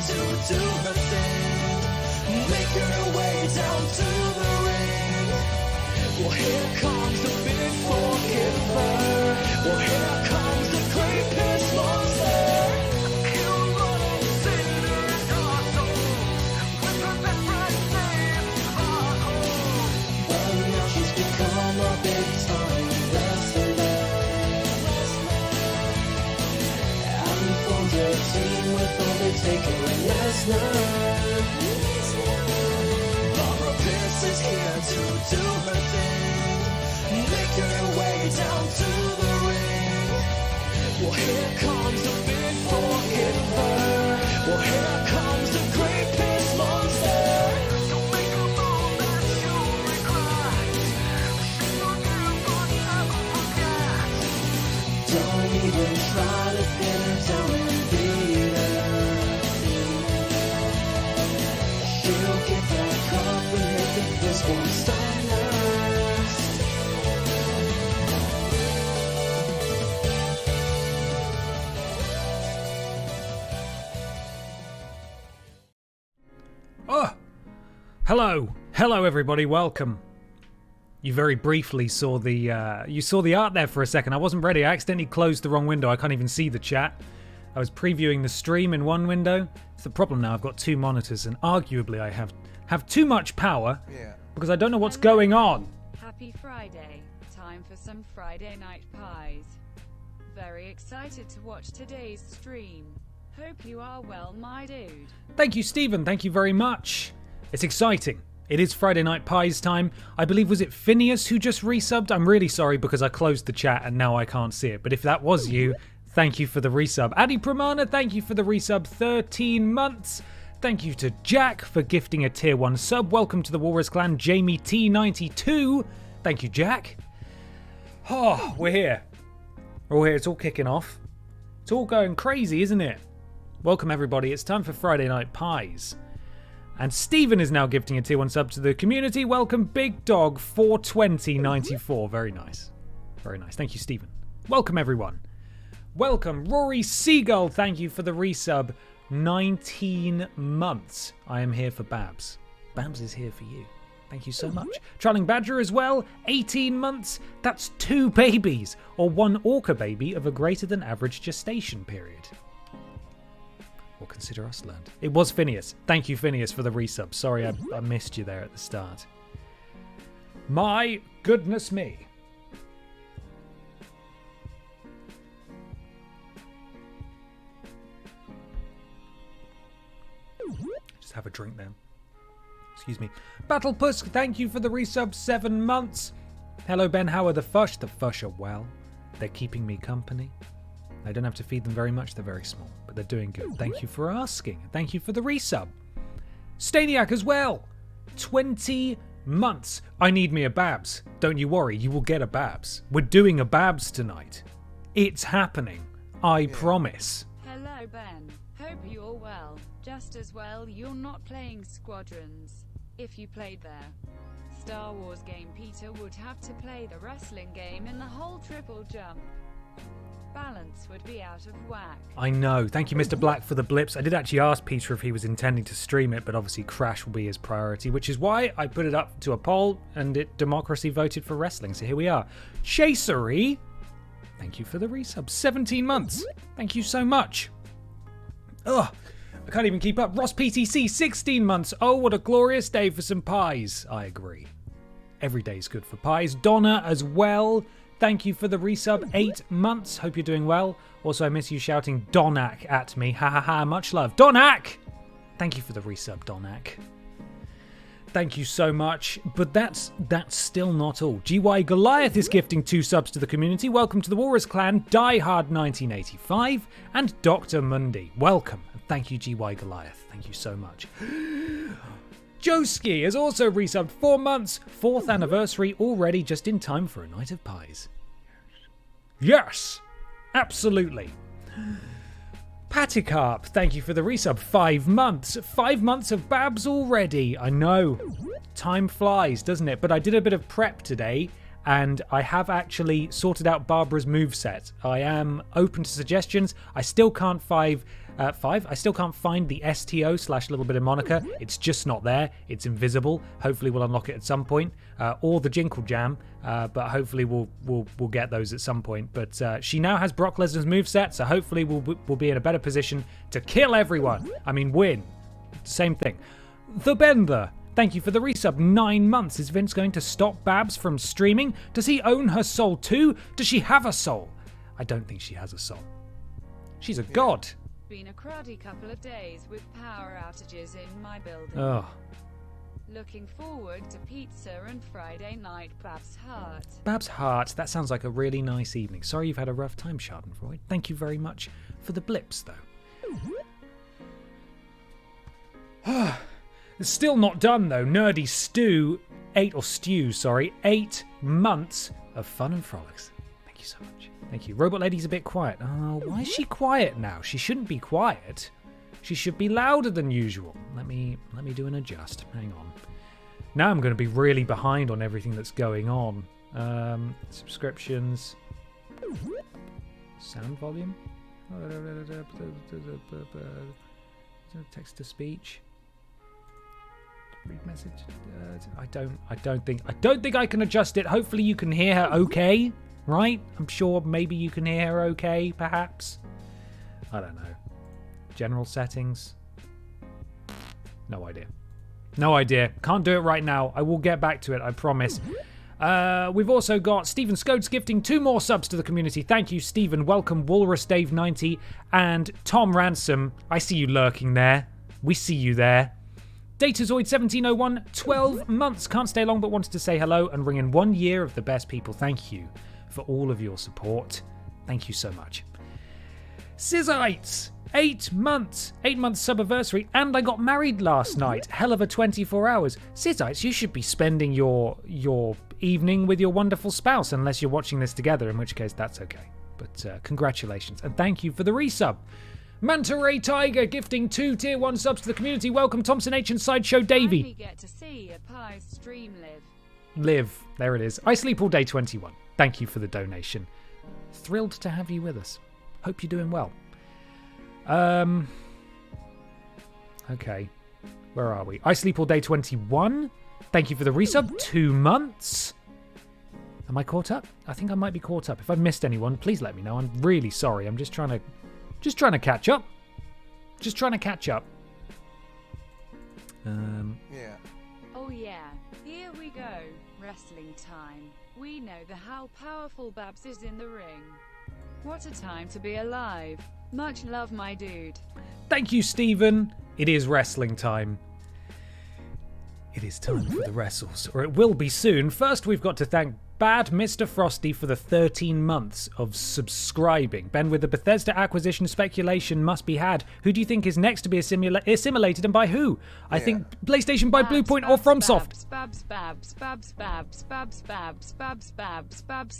to do her thing. Make her way down to the ring. Well, here comes the big forgiver. Well, here comes the creepiest monster. He'll run on Satan with her best friend named Butthole. But now she's become a big time wrestler. And formed a team with Undertaker and Lesnar. Is here to do her thing. Make her way down to the ring. Well, here comes the big forgiver. Well, here comes the creepiest monster. Don't make a move that you'll regret. She's on you, but never forget. Don't even try to pin her down and beat her. She'll get back up and hit this one Steiner. Oh, hello everybody, welcome. You very briefly saw the art there for a second. I wasn't ready. I accidentally closed the wrong window. I can't even see the chat. I was previewing the stream in one window. It's the problem now. I've got two monitors, and arguably I have too much power because I don't know what's going on. Happy Friday. Time for some Friday night pies. Very excited to watch today's stream. Hope you are well, my dude. Thank you, Stephen. Thank you very much. It's exciting. It is Friday night pies time. I believe, was it Phineas who just resubbed? I'm really sorry because I closed the chat and now I can't see it. But if that was you, thank you for the resub. Adi Pramana, thank you for the resub. 13 months. Thank you to Jack for gifting a tier 1 sub. Welcome to the Walrus Clan, Jamie T92. Thank you, Jack. Oh, we're here. We're all here. It's all kicking off. It's all going crazy, isn't it? Welcome, everybody. It's time for Friday Night Pies. And Stephen is now gifting a tier 1 sub to the community. Welcome, Big Dog 42094. Very nice. Very nice. Thank you, Stephen. Welcome, everyone. Welcome, Rory Seagull. Thank you for the resub. 19 months. I am here for Babs. Babs is here for you. Thank you so much. Trolling Badger as well. 18 months. That's 2 babies, or 1 orca baby of a greater than average gestation period. Or consider us learned. It was Phineas. Thank you, Phineas, for the resub. Sorry I missed you there at the start. My goodness me. Just have a drink then. Excuse me. Battle Puss, thank you for the resub. 7 months. Hello, Ben. How are the Fush? The Fush are well. They're keeping me company. I don't have to feed them very much. They're very small, but they're doing good. Thank you for asking. Thank you for the resub. Staniac as well. 20 months. I need me a Babs. Don't you worry. You will get a Babs. We're doing a Babs tonight. It's happening. I promise. Hello, Ben. Hope you're well. Just as well you're not playing Squadrons. If you played their Star Wars game, Peter would have to play the wrestling game in the whole TripleJump. Balance would be out of whack. I know. Thank you, Mr. Black, for the blips. I did actually ask Peter if he was intending to stream it, but obviously Crash will be his priority, which is why I put it up to a poll and democracy voted for wrestling. So here we are. Chasery, thank you for the resub. 17 months. Thank you so much. Ugh, I can't even keep up. Ross PTC, 16 months. Oh, what a glorious day for some pies. I agree. Every day's good for pies. Donna as well. Thank you for the resub. 8 months. Hope you're doing well. Also, I miss you shouting Donak at me. Ha ha ha. Much love. Donak! Thank you for the resub, Donak. Thank you so much. But that's still not all. GY Goliath is gifting 2 subs to the community. Welcome to the Walrus Clan, Die-Hard 1985, and Dr. Mundi. Welcome. And thank you, GY Goliath. Thank you so much. Joski has also resubbed 4 months, 4th anniversary already, just in time for a night of pies. Yes, absolutely. Paticarp, thank you for the resub. 5 months. 5 months of Babs already. I know. Time flies, doesn't it? But I did a bit of prep today, and I have actually sorted out Barbara's moveset. I am open to suggestions. I still can't find the STO/little bit of Monica. It's just not there. It's invisible. Hopefully we'll unlock it at some point. Or the Jinkle Jam, but hopefully we'll get those at some point. But she now has Brock Lesnar's moveset, so hopefully we'll be in a better position to kill everyone. I mean, win. Same thing. The Bender. Thank you for the resub. 9 months. Is Vince going to stop Babs from streaming? Does he own her soul too? Does she have a soul? I don't think she has a soul. She's a god. Been a cruddy couple of days with power outages in my building. Oh. Looking forward to pizza and Friday night Babs Heart. Babs Heart. That sounds like a really nice evening. Sorry you've had a rough time, Schadenfreude. Thank you very much for the blips, though. It's still not done, though. Nerdy Stew, 8 months of fun and frolics. Thank you so much. Thank you. Robot Lady's a bit quiet. Oh, why is she quiet now? She shouldn't be quiet. She should be louder than usual. Let me do an adjust. Hang on. Now I'm going to be really behind on everything that's going on. Subscriptions. Sound volume. Text to speech. Read message. I don't think I can adjust it. Hopefully you can hear her okay, right? I'm sure maybe you can hear her okay, perhaps. I don't know. General settings. No idea. Can't do it right now. I will get back to it, I promise. We've also got Stephen Scodes gifting 2 more subs to the community. Thank you, Stephen. Welcome, Walrus Dave 90 and Tom Ransom. I see you lurking there. We see you there. Datazoid 1701, 12 months. Can't stay long, but wanted to say hello and ring in 1 year of the best people. Thank you for all of your support. Thank you so much. Sizzites, 8 months. 8 months sub-anniversary, and I got married last night. Hell of a 24 hours. Sizzites, you should be spending your evening with your wonderful spouse, unless you're watching this together, in which case that's okay. But congratulations, and thank you for the resub. Manta Ray Tiger gifting 2 tier 1 subs to the community. Welcome, Thompson H and Sideshow Davey. Finally get to see a pie stream live. There it is. I Sleep All Day 21. Thank you for the donation. Thrilled to have you with us. Hope you're doing well. Okay. Where are we? I Sleep All Day 21. Thank you for the resub. 2 months. Am I caught up? I think I might be caught up. If I've missed anyone, please let me know. I'm really sorry. I'm just trying to catch up. Yeah. Oh yeah, here we go. Wrestling time. We know how powerful Babs is in the ring. What a time to be alive. Much love, my dude. Thank you, Stephen. It is wrestling time. It is time for the wrestles, or it will be soon. First, we've got to thank Bad Mr. Frosty for the 13 months of subscribing. Ben, with the Bethesda acquisition, speculation must be had. Who do you think is next to be assimilated, and by who? I think PlayStation by Bluepoint or FromSoft. Babs,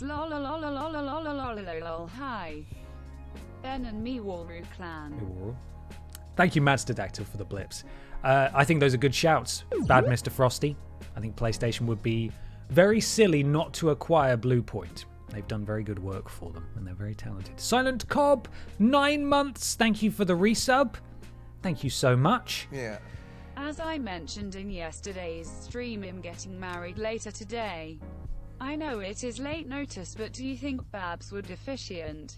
lol, lol, lol, lol, lol, lol, lol, lol, hi. Ben and me, Walru Clan. Thank you, Madsterdactyl, for the blips. I think those are good shouts. Bad Mr. Frosty. I think PlayStation would be very silly not to acquire Bluepoint. They've done very good work for them, and they're very talented. Silent Cobb, 9 months. Thank you for the resub. Thank you so much. Yeah. As I mentioned in yesterday's stream, I'm getting married later today. I know it is late notice, but do you think Babs would officiate?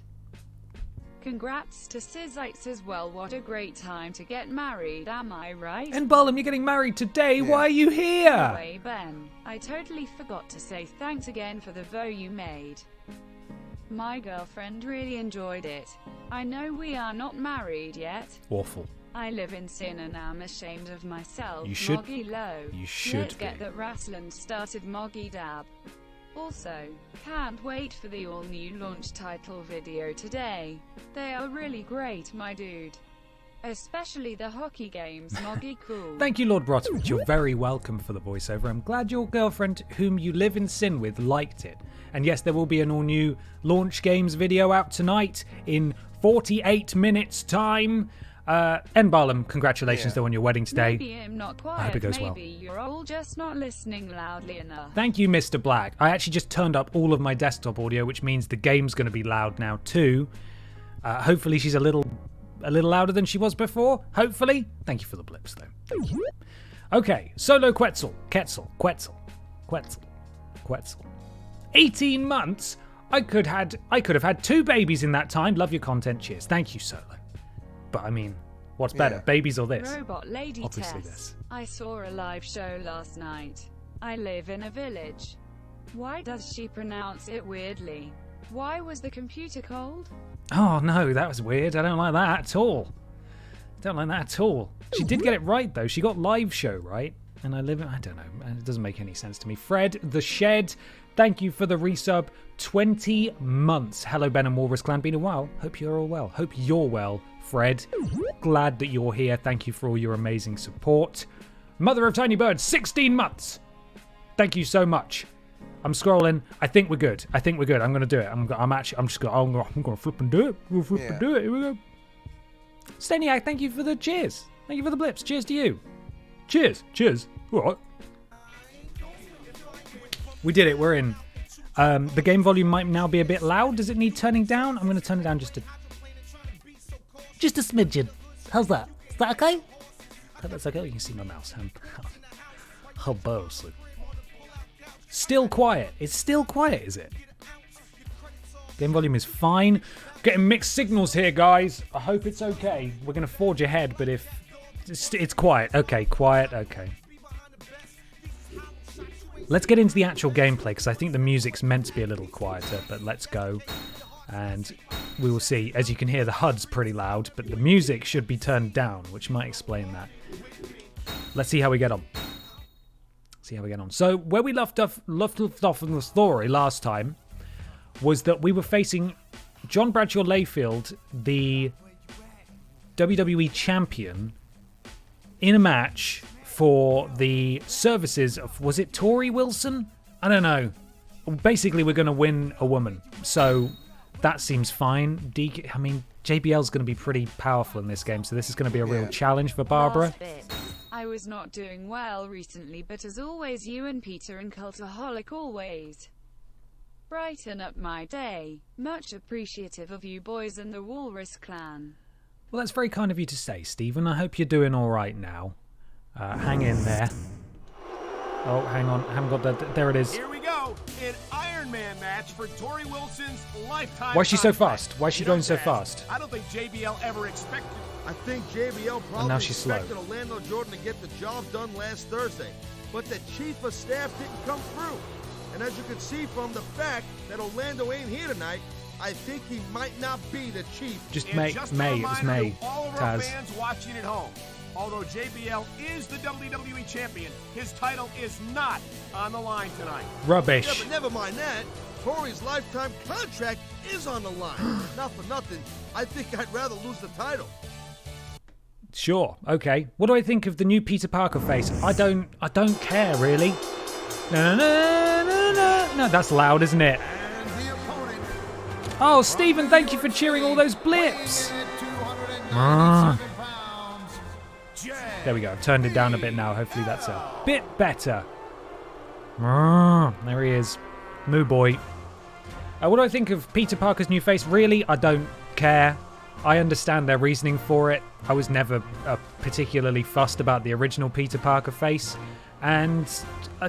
Congrats to Sizzites as well. What a great time to get married, am I right? And Barlam, you're getting married today. Why are you here? Anyway, Ben, I totally forgot to say thanks again for the VO you made. My girlfriend really enjoyed it. I know we are not married yet. Awful. I live in sin and am ashamed of myself. You should. Moggy low. You should. Let's get that wrestling started, Moggy dab. Also, can't wait for the all-new launch title video today. They are really great, my dude. Especially the hockey games, Moggy cool. Thank you, Lord Brotovich. You're very welcome for the voiceover. I'm glad your girlfriend, whom you live in sin with, liked it. And yes, there will be an all-new launch games video out tonight in 48 minutes time. N. Barlam, congratulations though on your wedding today. Maybe I'm not quiet. I hope it goes well. Maybe you're all just not listening loudly enough. Thank you, Mr. Black. I actually just turned up all of my desktop audio, which means the game's going to be loud now too. Hopefully she's a little louder than she was before. Hopefully. Thank you for the blips though. Thank you. Okay, Solo Quetzal. 18 months? I could have had 2 babies in that time. Love your content. Cheers. Thank you, Solo. But I mean, what's better, babies or this? Robot Lady Obviously Tess. this. I saw a live show last night. I live in a village. Why does she pronounce it weirdly? Why was the computer cold? Oh no, that was weird. I don't like that at all. She did get it right though. She got live show right. And I don't know. It doesn't make any sense to me. Fred the Shed, thank you for the resub. 20 months. Hello, Ben and Walrus Clan. Been a while. Hope you're all well. Hope you're well, Fred. Glad that you're here. Thank you for all your amazing support. Mother of Tiny Bird, 16 months. Thank you so much. I'm scrolling. I think we're good. I'm going to do it. I'm just going to flip and do it. Here we go. Steniac, thank you for the cheers. Thank you for the blips. Cheers to you. Cheers. All right. We did it. We're in. The game volume might now be a bit loud. Does it need turning down? I'm going to turn it down just a smidgen. How's that? Is that okay? That's okay. You can see my mouse. How embarrassing. Still quiet. It's still quiet, is it? Game volume is fine. Getting mixed signals here, guys. I hope it's okay. We're going to forge ahead, but if it's quiet. Okay, quiet. Okay. Let's get into the actual gameplay, because I think the music's meant to be a little quieter, but let's go. And we will see. As you can hear, the HUD's pretty loud, but the music should be turned down, which might explain that. Let's see how we get on. So, where we left off in the story last time was that we were facing John Bradshaw Layfield, the WWE champion, in a match for the services of, was it Tori Wilson? I don't know. Basically, we're going to win a woman. So that seems fine. JBL's going to be pretty powerful in this game, so this is going to be a real challenge for Barbara. I was not doing well recently, but as always, you and Peter and Cultaholic always brighten up my day. Much appreciative of you boys and the Walrus Clan. Well, that's very kind of you to say, Stephen. I hope you're doing all right now. Hang in there. Oh, hang on. I haven't got that. There it is. Here we go. An Iron Man match for Tori Wilson's lifetime. Why is she so fast? Why is she going so fast? I don't think JBL ever expected. I think JBL probably now she's expected slow. Orlando Jordan to get the job done last Thursday, but the chief of staff didn't come through. And as you can see from the fact that Orlando ain't here tonight, I think he might not be the chief. Just May. It was May. All of our fans watching at home. Although JBL is the WWE champion, his title is not on the line tonight. Rubbish. Yeah, but never mind that. Tori's lifetime contract is on the line. Not for nothing, I think I'd rather lose the title. Sure. Okay. What do I think of the new Peter Parker face? I don't care really. No. That's loud, isn't it? And the opponent. Oh, Stephen, thank you for cheering all those blips. There we go. I've turned it down a bit now. Hopefully that's a bit better. There he is. Moo boy. What do I think of Peter Parker's new face? Really, I don't care. I understand their reasoning for it. I was never particularly fussed about the original Peter Parker face. And I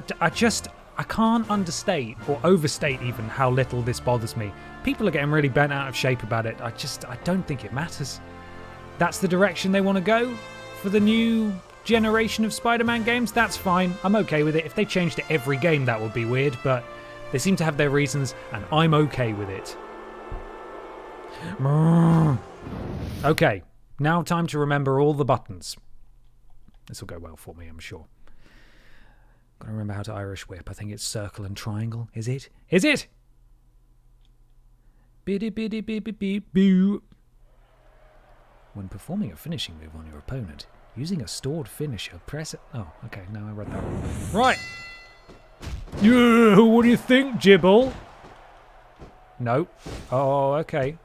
can't understate or overstate even how little this bothers me. People are getting really bent out of shape about it. I don't think it matters. That's the direction they want to go for the new generation of Spider-Man games. That's fine. I'm okay with it. If they changed it every game, that would be weird, but they seem to have their reasons, and I'm okay with it. Okay, now time to remember all the buttons. This will go well for me, I'm sure. Gotta remember how to Irish whip. I think it's circle and triangle. Is it? Is it? Biddy biddy biddy beep boo. When performing a finishing move on your opponent, using a stored finisher, press it. Oh, okay, now I read that wrong. Right. Yeah, what do you think, Jibble? No. Oh, okay.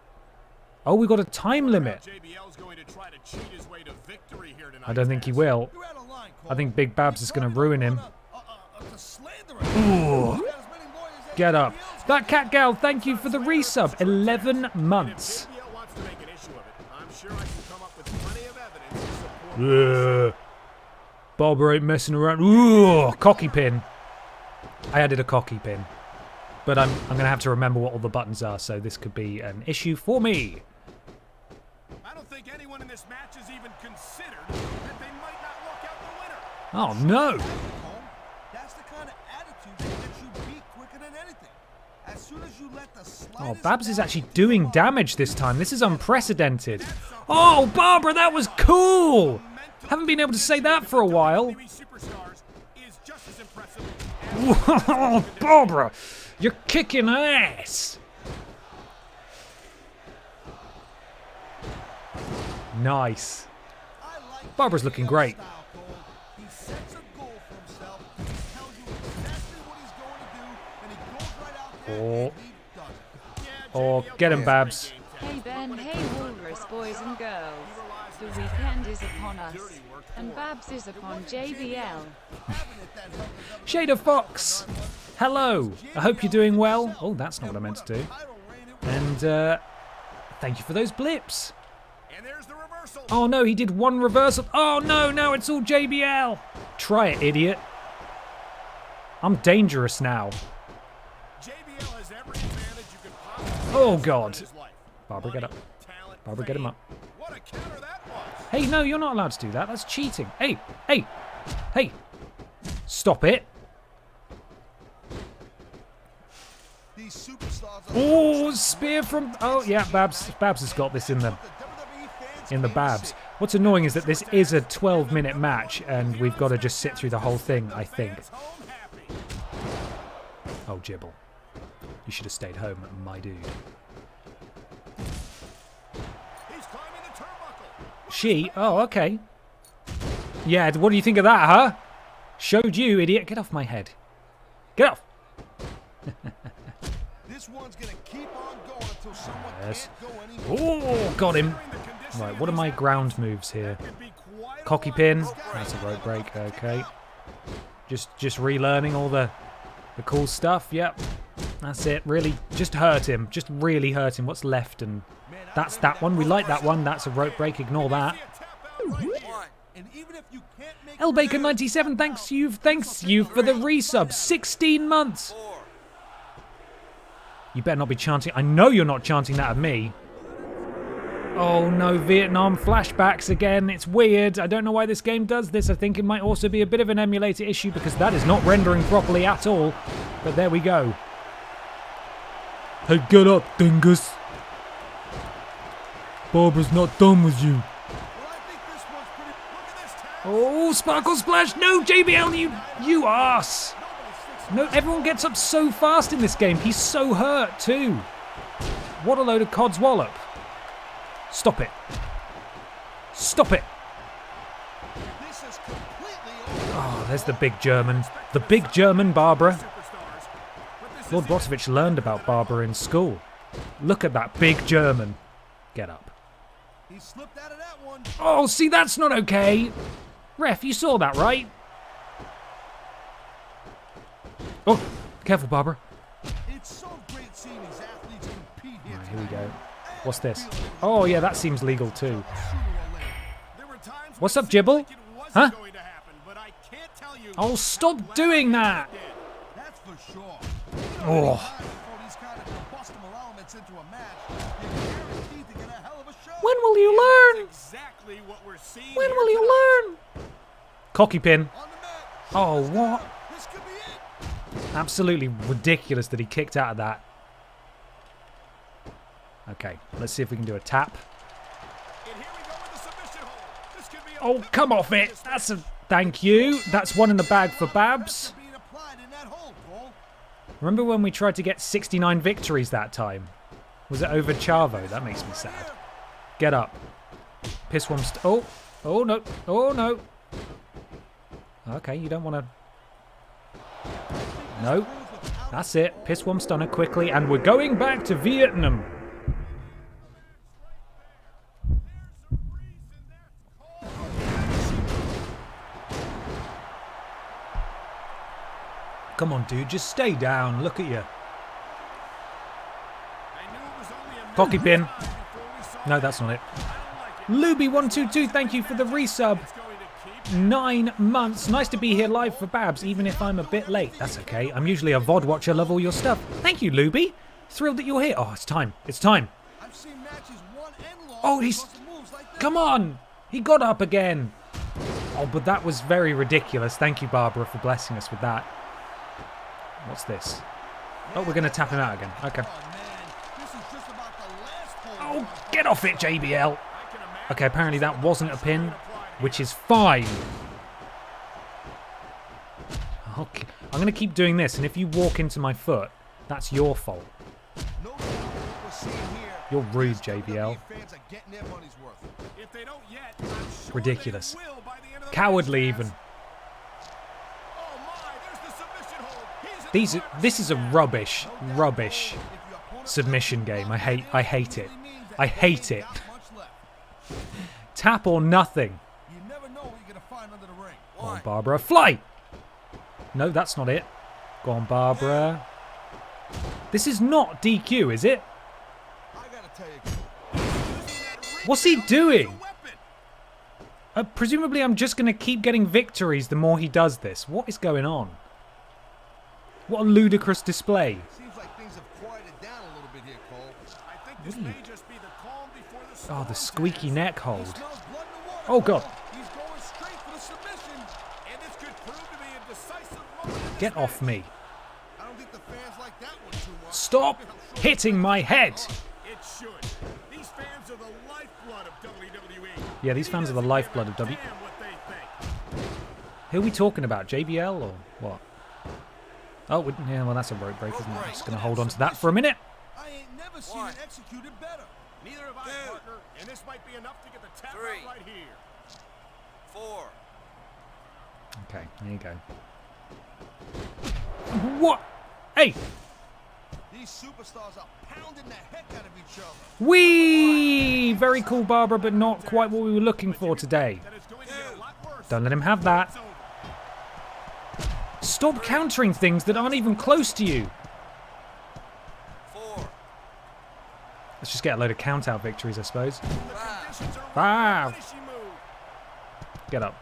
Oh, we got a time limit. JBL's going to try to cheat his way to victory here tonight. I don't think he will. You're out of line, Cole. I think Big Babs is going to ruin him. To slander Ooh. him. He's got as many lawyers as Get up. anybody else. That cat gal, thank you for the resub. 11 months. JBL wants to make an issue of it. I'm sure I can come up with plenty of evidence to support Barbara ain't messing around. Ooh, cocky pin. I added a cocky pin. But I'm going to have to remember what all the buttons are, so this could be an issue for me. I don't think anyone in this match has even considered that they might not walk out the winner. Oh, no. Cole, that's the kind of attitude that gets you beat quicker than anything. As soon as you let the Oh, slightest Babs is doubt actually get you doing off, damage this time. This is unprecedented. Oh, Barbara, that was cool. Haven't been able to say that for a while. WWE Superstars is just as impressive Whoa, Barbara, you're kicking ass. Nice. I like Barbara's looking JBL's great. style, Cole. He sets a goal for himself. He tells you exactly what he's going to do, and he goes right out there Oh. and he does it. Oh, get him, Babs. Hey Ben, hey Walrus boys and girls. The weekend is upon us, and Babs is upon JBL. Shader Fox, hello. I hope you're doing well. Oh, that's not what I meant to do. And thank you for those blips. And there's the reversal. Oh no, he did one reversal. Oh no, now it's all JBL. Try it, idiot. I'm dangerous now. JBL has every advantage you could possibly Oh have God. in his life. Barbara, get up. Money, talent, Barbara, get him fame. up. What a counter that was. Hey, no, you're not allowed to do that. That's cheating. Hey, hey, hey. Stop it. These superstars are Oh, spear from... Oh, yeah, Babs has got this in the WWE fans in the can't Babs. see. What's annoying is that this is a 12-minute match, and we've got to just sit through the whole thing, I think. Fans home happy. Oh, Jibble. You should have stayed home, my dude. He's climbing the turnbuckle. She? Oh, okay. Yeah, what do you think of that, huh? Showed you, idiot. Get off my head. Get off. This one's gonna keep on going until someone Yes. can't go anymore. Oh, got him. The conditioning Right, of what are this my athlete ground moves here? could be quite a Cocky lot. pin. That's a rope break. Okay. Just relearning all the cool stuff. Yep. That's it. Really, just hurt him. Just really hurt him. What's left? And that's that one. We like that one. That's a rope break. Ignore that. And even if you can't make L Bacon 97. Thanks you for the resub. 16 months. You better not be chanting. I know you're not chanting that at me. Oh no, Vietnam flashbacks again. It's weird. I don't know why this game does this. I think it might also be a bit of an emulator issue because that is not rendering properly at all. But there we go. Hey, get up, dingus. Barbara's not done with you. Well, I think this one's pretty. Look at this tag. Oh, Sparkle Splash. No, JBL, you arse. No, everyone gets up so fast in this game. He's so hurt too. What a load of codswallop. Stop it. Stop it. This is completely over. Oh, there's the big German. The big German Barbara. Lord Brotovich learned about Barbara in school. Look at that big German. Get up. He slipped out of that one. Oh, see, that's not okay. Ref, you saw that, right? Oh, careful, Barbara. It's so great seeing these athletes compete here. Right, here we tonight. go. What's this? Oh, yeah, that seems legal too. There were times What's when up, it seemed Jibble? like it wasn't Huh? going to happen, but I can't tell you Oh, stop doing that. That's for sure. Oh. Before these kind of combustible elements into a match, you're guaranteed to get a hell of a show. When will you learn? exactly what we're seeing When here will you tonight. learn? Cocky pin. On the mat. Oh, what? This could be it. Absolutely ridiculous that he kicked out of that. Okay, let's see if we can do a tap. And here we go with the submission hold. This could be a Oh, come off it. That's a thank you. That's one in the bag for Babs. Being applied in that hole, Cole. Remember when we tried to get 69 victories that time? Was it over Chavo? That makes me sad. Get up. Pissworm oh no. Oh no. Okay, you don't want to... No. That's it. Pissworm stunner quickly, and we're going back to Vietnam. Come on, dude, just stay down. Look at you. Cocky pin. No, that's not it. Luby122, thank you for the resub. 9 months. Nice to be here live for Babs, even if I'm a bit late. That's okay. I'm usually a VOD watcher. Love all your stuff. Thank you, Luby. Thrilled that you're here. Oh, it's time. It's time. Oh, he's... Come on. He got up again. Oh, but that was very ridiculous. Thank you, Barbara, for blessing us with that. What's this? Oh, we're going to tap him out again. Okay. Oh, get off it, JBL. Okay, apparently that wasn't a pin, which is fine. Okay. I'm going to keep doing this, and if you walk into my foot, that's your fault. You're rude, JBL. Ridiculous. Cowardly, even. This is a rubbish submission game. I hate it. I hate it. Tap or nothing. Go on, Barbara. Fly! No, that's not it. Go on, Barbara. This is not DQ, is it? What's he doing? Presumably I'm just going to keep getting victories the more he does this. What is going on? What a ludicrous display. Seems like things have quieted down a little bit here, Cole. I think this may just be the calm before the storm. Oh, the squeaky neck hold. Oh, God. He's going straight for the submission, and this could prove to be a decisive moment. Get off me. I don't think the fans like that one too much. Stop hitting my head. It should. These fans are the lifeblood of WWE. Yeah, these fans are the lifeblood of WWE. Damn what they think. Who are we talking about? JBL or what? Oh, yeah, well, that's a rope break, isn't it? I'm just going to hold on to that for a minute. I ain't never seen it executed better. Neither have I, partner. And this might be enough to get the tap out right here. 4. Okay, there you go. What? Hey! These superstars are pounding the heck out of each other. Whee! Very cool, Barbara, but not quite what we were looking for today. That is going to get a lot worse. Don't let him have that. Stop countering things that aren't even close to you. 4. Let's just get a load of count-out victories, I suppose. 5. 5. Get up.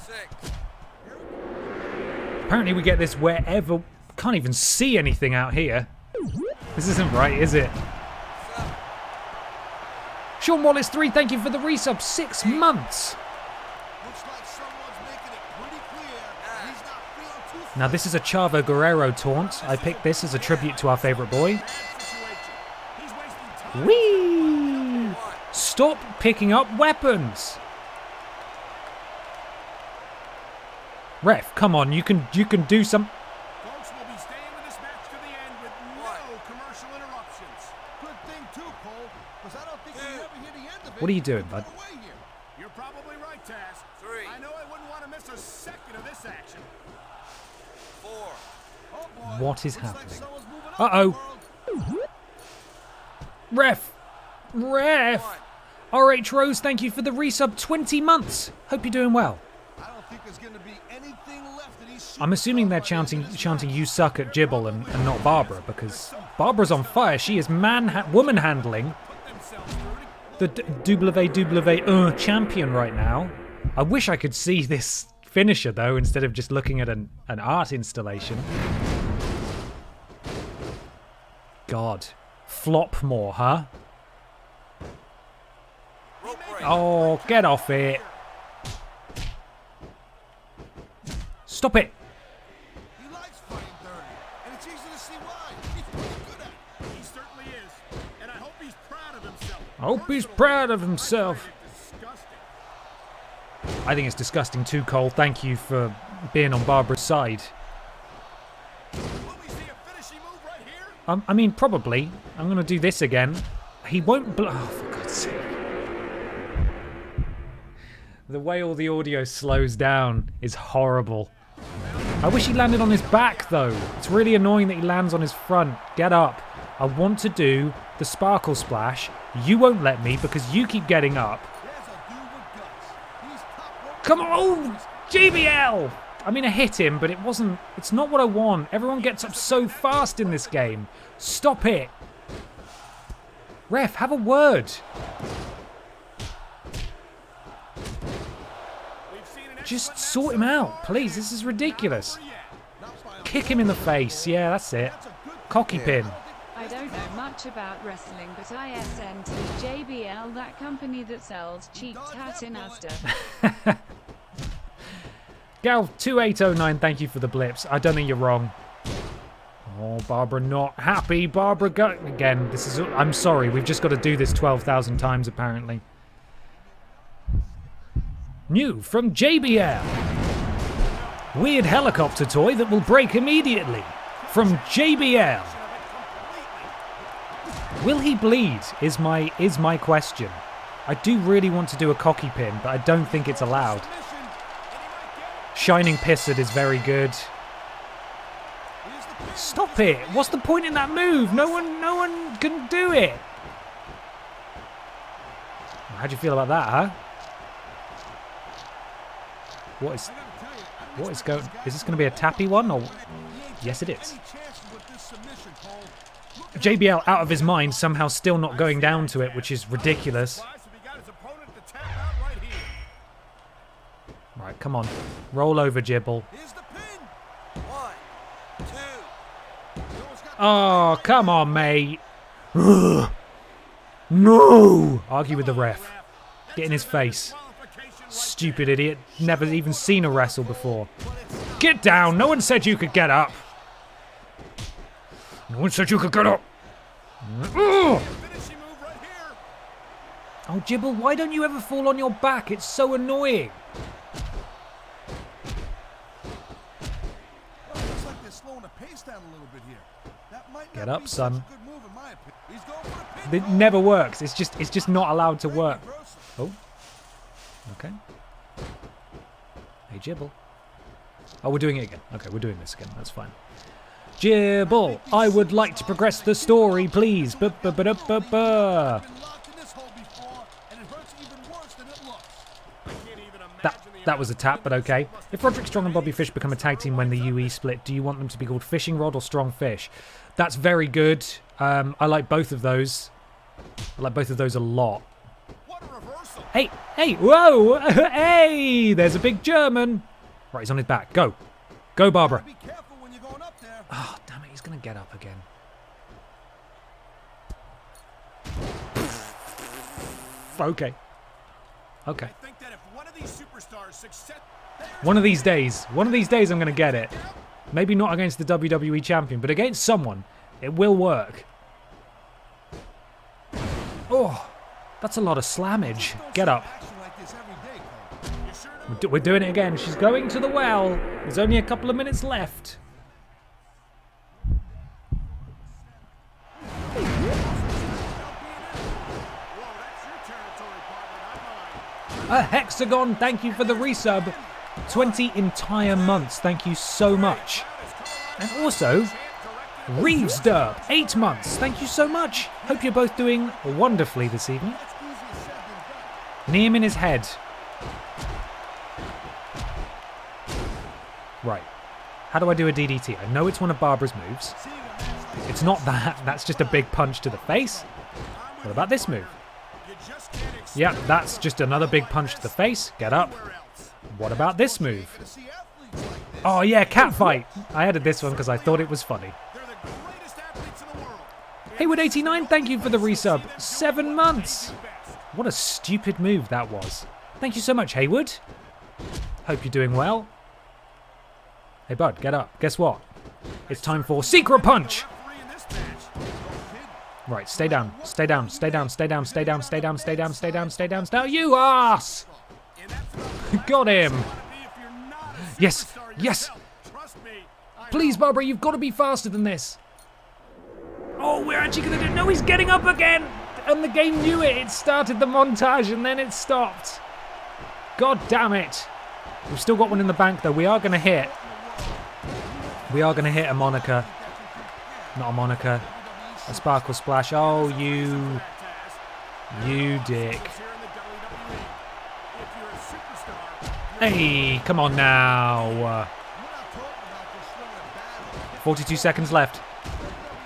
6. Apparently we get this wherever... Can't even see anything out here. This isn't right, is it? 7. Sean Wallace 3, thank you for the resub. 6 months. Looks like someone's making it pretty clear he's not feeling too. Now this is a Chavo Guerrero taunt. I picked this as a tribute to our favourite boy. Whee! Stop picking up weapons. Ref, come on, you can do some. Folks will be staying with this match to the end with no commercial interruptions. Good thing too, Cole, because I don't think we'll ever hear the end of it. What are you doing, bud? You're probably right, Taz. 3. I know I wouldn't want to miss a second of this action. 4. Oh boy. What is Looks like happening? someone's moving up Uh-oh. in the world. Ref! RH Rose, thank you for the resub. 20 months. Hope you're doing well. I don't think there's going to be anything left of these. I'm assuming they're chanting "You suck" at Jibble and not Barbara, because Barbara's on fire. She is woman handling the WWE champion right now. I wish I could see this finisher though, instead of just looking at an art installation. God, flop more, huh? Oh, get off it! Stop it! He likes fighting dirty, and it's easy to see why. He's pretty good at it. He certainly is. And I hope he's proud of himself. I hope he's proud of himself. Disgusting. I think it's disgusting too, Cole. Thank you for being on Barbara's side. Will we see a finishing move right here? I mean, probably. I'm going to do this again. He won't oh, for God's sake. The way all the audio slows down is horrible. I wish he landed on his back, though. It's really annoying that he lands on his front. Get up. I want to do the sparkle splash. You won't let me because you keep getting up. There's a dude with guts. He's top rope. Come on! Oh, JBL! I mean, I hit him, but it wasn't... It's not what I want. Everyone gets up so fast in this game. Stop it. Ref, have a word. Just sort him out, please. This is ridiculous. Kick him in the face. Yeah, that's it. Cocky pin. I don't know much about wrestling, but ISNT JBL, that company that sells cheap tat in Asda. Gal 2809, thank you for the blips. I don't think you're wrong. Oh, Barbara not happy. Barbara go again. This is. I'm sorry. We've just got to do this 12,000 times apparently. New from JBL. Weird helicopter toy that will break immediately. From JBL. Will he bleed? Is my question. I do really want to do a cocky pin, but I don't think it's allowed. Shining Pissard is very good. Stop it! What's the point in that move? No one can do it. How'd you feel about that, huh? What is going? Is this going to be a tappy one or? Yes, it is. JBL out of his mind, somehow still not going down to it, which is ridiculous. Right, come on. Roll over, Jibble. Oh, come on, mate. Ugh. No! Argue with the ref. Get in his face. Stupid idiot. Never even seen a wrestle before. Get down! No one said you could get up. No one said you could get up. Ugh. Oh, Jibble, why don't you ever fall on your back? It's so annoying. Get up, son. It never works. It's just not allowed to work. Oh. Okay. Hey, Jibble. Oh, we're doing it again. Okay, we're doing this again. That's fine. Jibble, I would like to progress the story, please. That was a tap, but okay. If Roderick Strong and Bobby Fish become a tag team when the UE split, do you want them to be called Fishing Rod or Strong Fish? That's very good. I like both of those. I like both of those a lot. Hey, whoa, hey, there's a big German. Right, he's on his back. Go. Go, Barbara. Oh, damn it, he's going to get up again. Okay. Okay. One of these days I'm going to get it. Maybe not against the WWE champion, but against someone, it will work. Oh, that's a lot of slammage. Get up. We're doing it again. She's going to the well. There's only a couple of minutes left. A hexagon, thank you for the resub. 20 entire months, thank you so much. And also, Reeves Derb, 8 months, thank you so much. Hope you're both doing wonderfully this evening. Knee him in his head. Right. How do I do a DDT? I know it's one of Barbara's moves. It's not that, that's just a big punch to the face. What about this move? Yeah, that's just another big punch to the face. Get up. What about this move? Oh yeah, cat fight. I added this one because I thought it was funny. Haywood89, thank you for the resub. 7 months. What a stupid move that was. Thank you so much, Haywood. Hope you're doing well. Hey bud, get up. Guess what? It's time for Secret Punch. Right, stay down, stay down, stay down, stay down, stay down, stay down, stay down, stay down, stay down, stay down. You ass! Got him. Yes, yes. Please, Barbara, you've got to be faster than this. Oh, we're actually going to do it. No, he's getting up again. And the game knew it. It started the montage and then it stopped. God damn it. We've still got one in the bank, though. We are going to hit. We are going to hit a Monica. Not a Monica. A Sparkle Splash. Oh, you dick. Hey, come on now. 42 seconds left.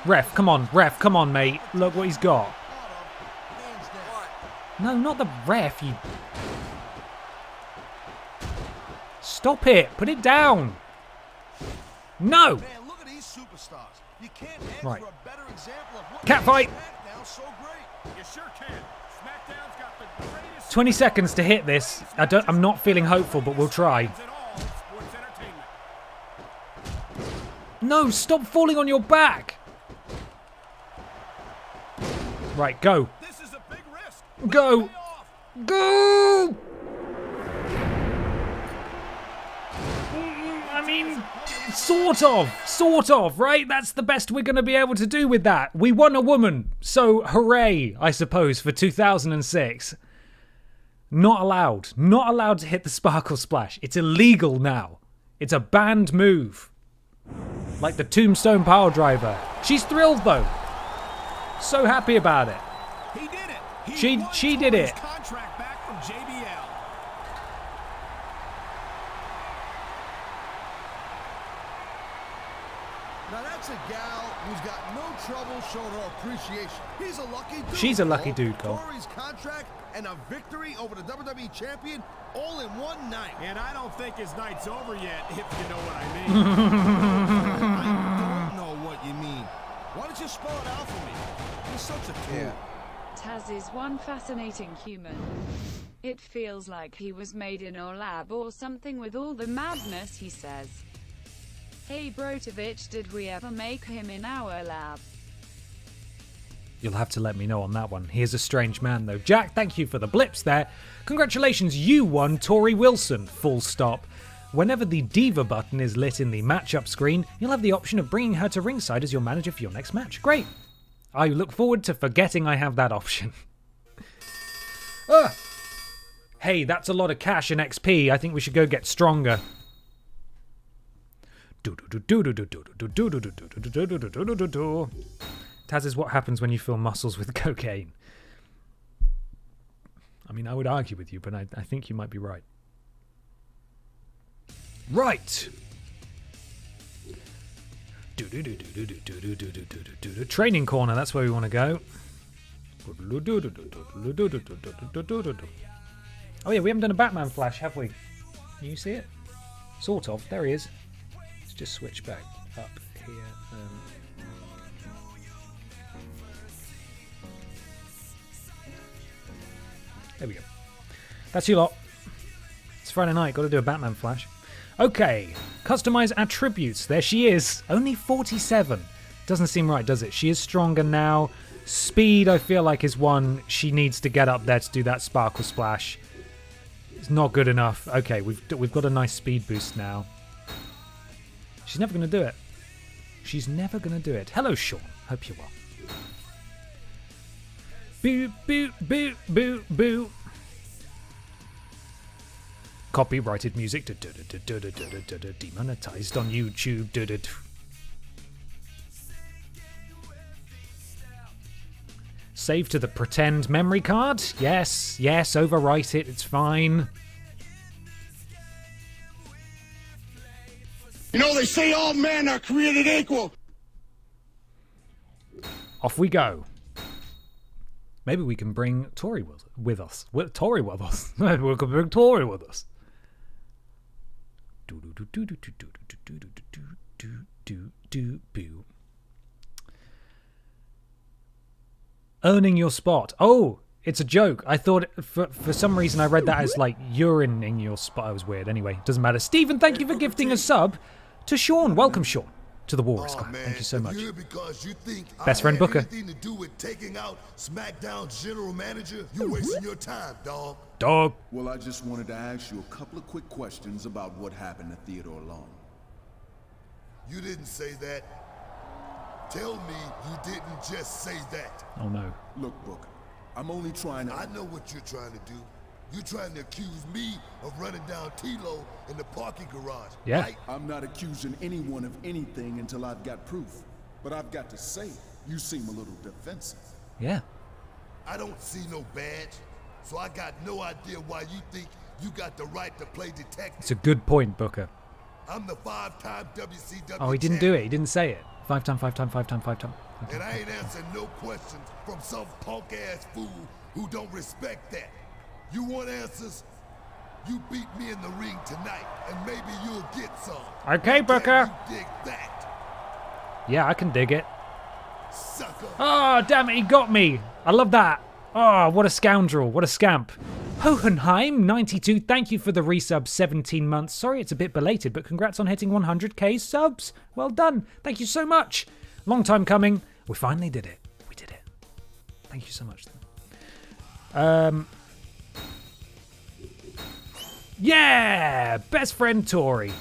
Ref, come on, mate. Look what he's got. No, not the ref, you... Stop it! Put it down! No! Man, look at these superstars. You can't ask Right. for a better example of what Cat fight! SmackDown's so great. You sure can. SmackDown's got the greatest 20 seconds to hit this. I'm not feeling hopeful, but we'll try. in all sports entertainment. No, stop falling on your back! Right, go. This is a big risk. Go! Pay off. Go! I mean, sort of, right? That's the best we're going to be able to do with that. We won a woman, so hooray, I suppose, for 2006. Not allowed to hit the sparkle splash. It's illegal now. It's a banned move. Like the tombstone power driver. She's thrilled though. So happy about it. He did it. She did His it. contract back from JBL. Now that's a gal who's got no trouble showing her appreciation. He's a lucky dude. She's a lucky dude, Cole. Tori's contract and a victory over the WWE champion all in one night. And I don't think his night's over yet, if you know what I mean. I don't know what you mean. Why don't you spell it out for me? He's such a tool. Taz is one fascinating human. It feels like he was made in our lab or something with all the madness he says. Hey Brotovich, did we ever make him in our lab? You'll have to let me know on that one. He is a strange man, though. Jack, thank you for the blips there. Congratulations, you won Tori Wilson. Full stop. Whenever the Diva button is lit in the matchup screen, you'll have the option of bringing her to ringside as your manager for your next match. Great. I look forward to forgetting I have that option. Hey, that's a lot of cash and XP. I think we should go get stronger. Taz is what happens when you fill muscles with cocaine. I mean, I would argue with you, but I think you might be right. Right. Training corner, that's where we want to go. Oh yeah, we haven't done a Batman flash, have we? Can you see it? Sort of. There he is. Let's just switch back up here. There we go. That's you lot. It's Friday night, got to do a Batman flash. Okay, customize attributes. There she is. Only 47. Doesn't seem right, does it? She is stronger now. Speed, I feel like, is one. She needs to get up there to do that sparkle splash. It's not good enough. Okay, we've got a nice speed boost now. She's never going to do it. She's never going to do it. Hello, Sean. Hope you're well. Boo, boo, boo, boo, boo. Copyrighted music. Demonetized on YouTube. Save to the pretend memory card. Yes, yes, overwrite it. It's fine. You know, they say all men are created equal. Off we go. Maybe we can bring Tori with us. Tori with us. We can bring Tori with us. Earning your spot. Oh, it's a joke. I thought for some reason I read that as like urining your spot. It was weird. Anyway, doesn't matter. Stephen, thank you for gifting a sub to Sean. Welcome, Sean, to the Walrus Club. Thank you so much. Because you think Best friend Booker. anything to do with taking out SmackDown's general manager, you're wasting your time, dog. Dog. Well, I just wanted to ask you a couple of quick questions about what happened to Theodore Long. You didn't say that. Tell me you didn't just say that. Oh no. Look, Booker, I'm only trying to... I know what you're trying to do. You're trying to accuse me of running down T-Lo in the parking garage. Yeah. Right? I'm not accusing anyone of anything until I've got proof. But I've got to say, you seem a little defensive. Yeah. I don't see no badge, so I got no idea why you think you got the right to play detective. It's a good point, Booker. I'm the 5-time WCW Oh, he didn't do champion. it. He didn't say it. 5 time. And I ain't answering no questions from some punk-ass fool who don't respect that. You want answers? You beat me in the ring tonight, and maybe you'll get some. Okay, Booker. Can you dig that, Yeah, I can dig it. sucker? Oh, damn it, he got me. I love that. Oh, what a scoundrel. What a scamp. Hohenheim, 92, thank you for the resub, 17 months. Sorry it's a bit belated, but congrats on hitting 100k subs. Well done. Thank you so much. Long time coming. We finally did it. We did it. Thank you so much. Yeah! Best friend Tori.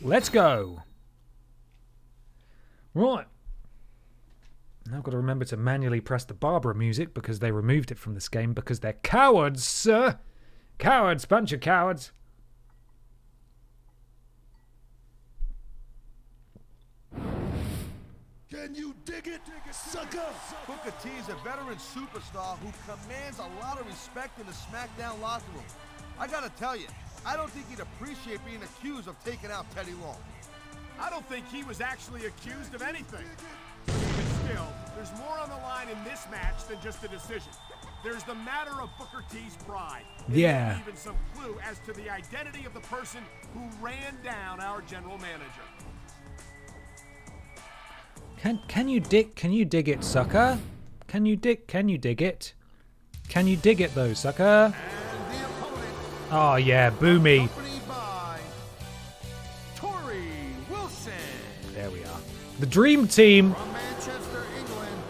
Let's go. Right. Now I've got to remember to manually press the Barbara music because they removed it from this game because they're cowards, sir. Cowards, bunch of cowards. Can you dig it, sucker? Booker T is a veteran superstar who commands a lot of respect in the SmackDown locker room. I gotta tell you, I don't think he'd appreciate being accused of taking out Teddy Long. I don't think he was actually accused of anything. But still, there's more on the line in this match than just a decision. There's the matter of Booker T's pride. And Yeah. even some clue as to the identity of the person who ran down our general manager. Can you dig it, sucker? Can you dig it? Can you dig it though, sucker? And the opponent, Oh yeah, boo me. accompanied by Tori Wilson There we are. The dream team. from Manchester, England.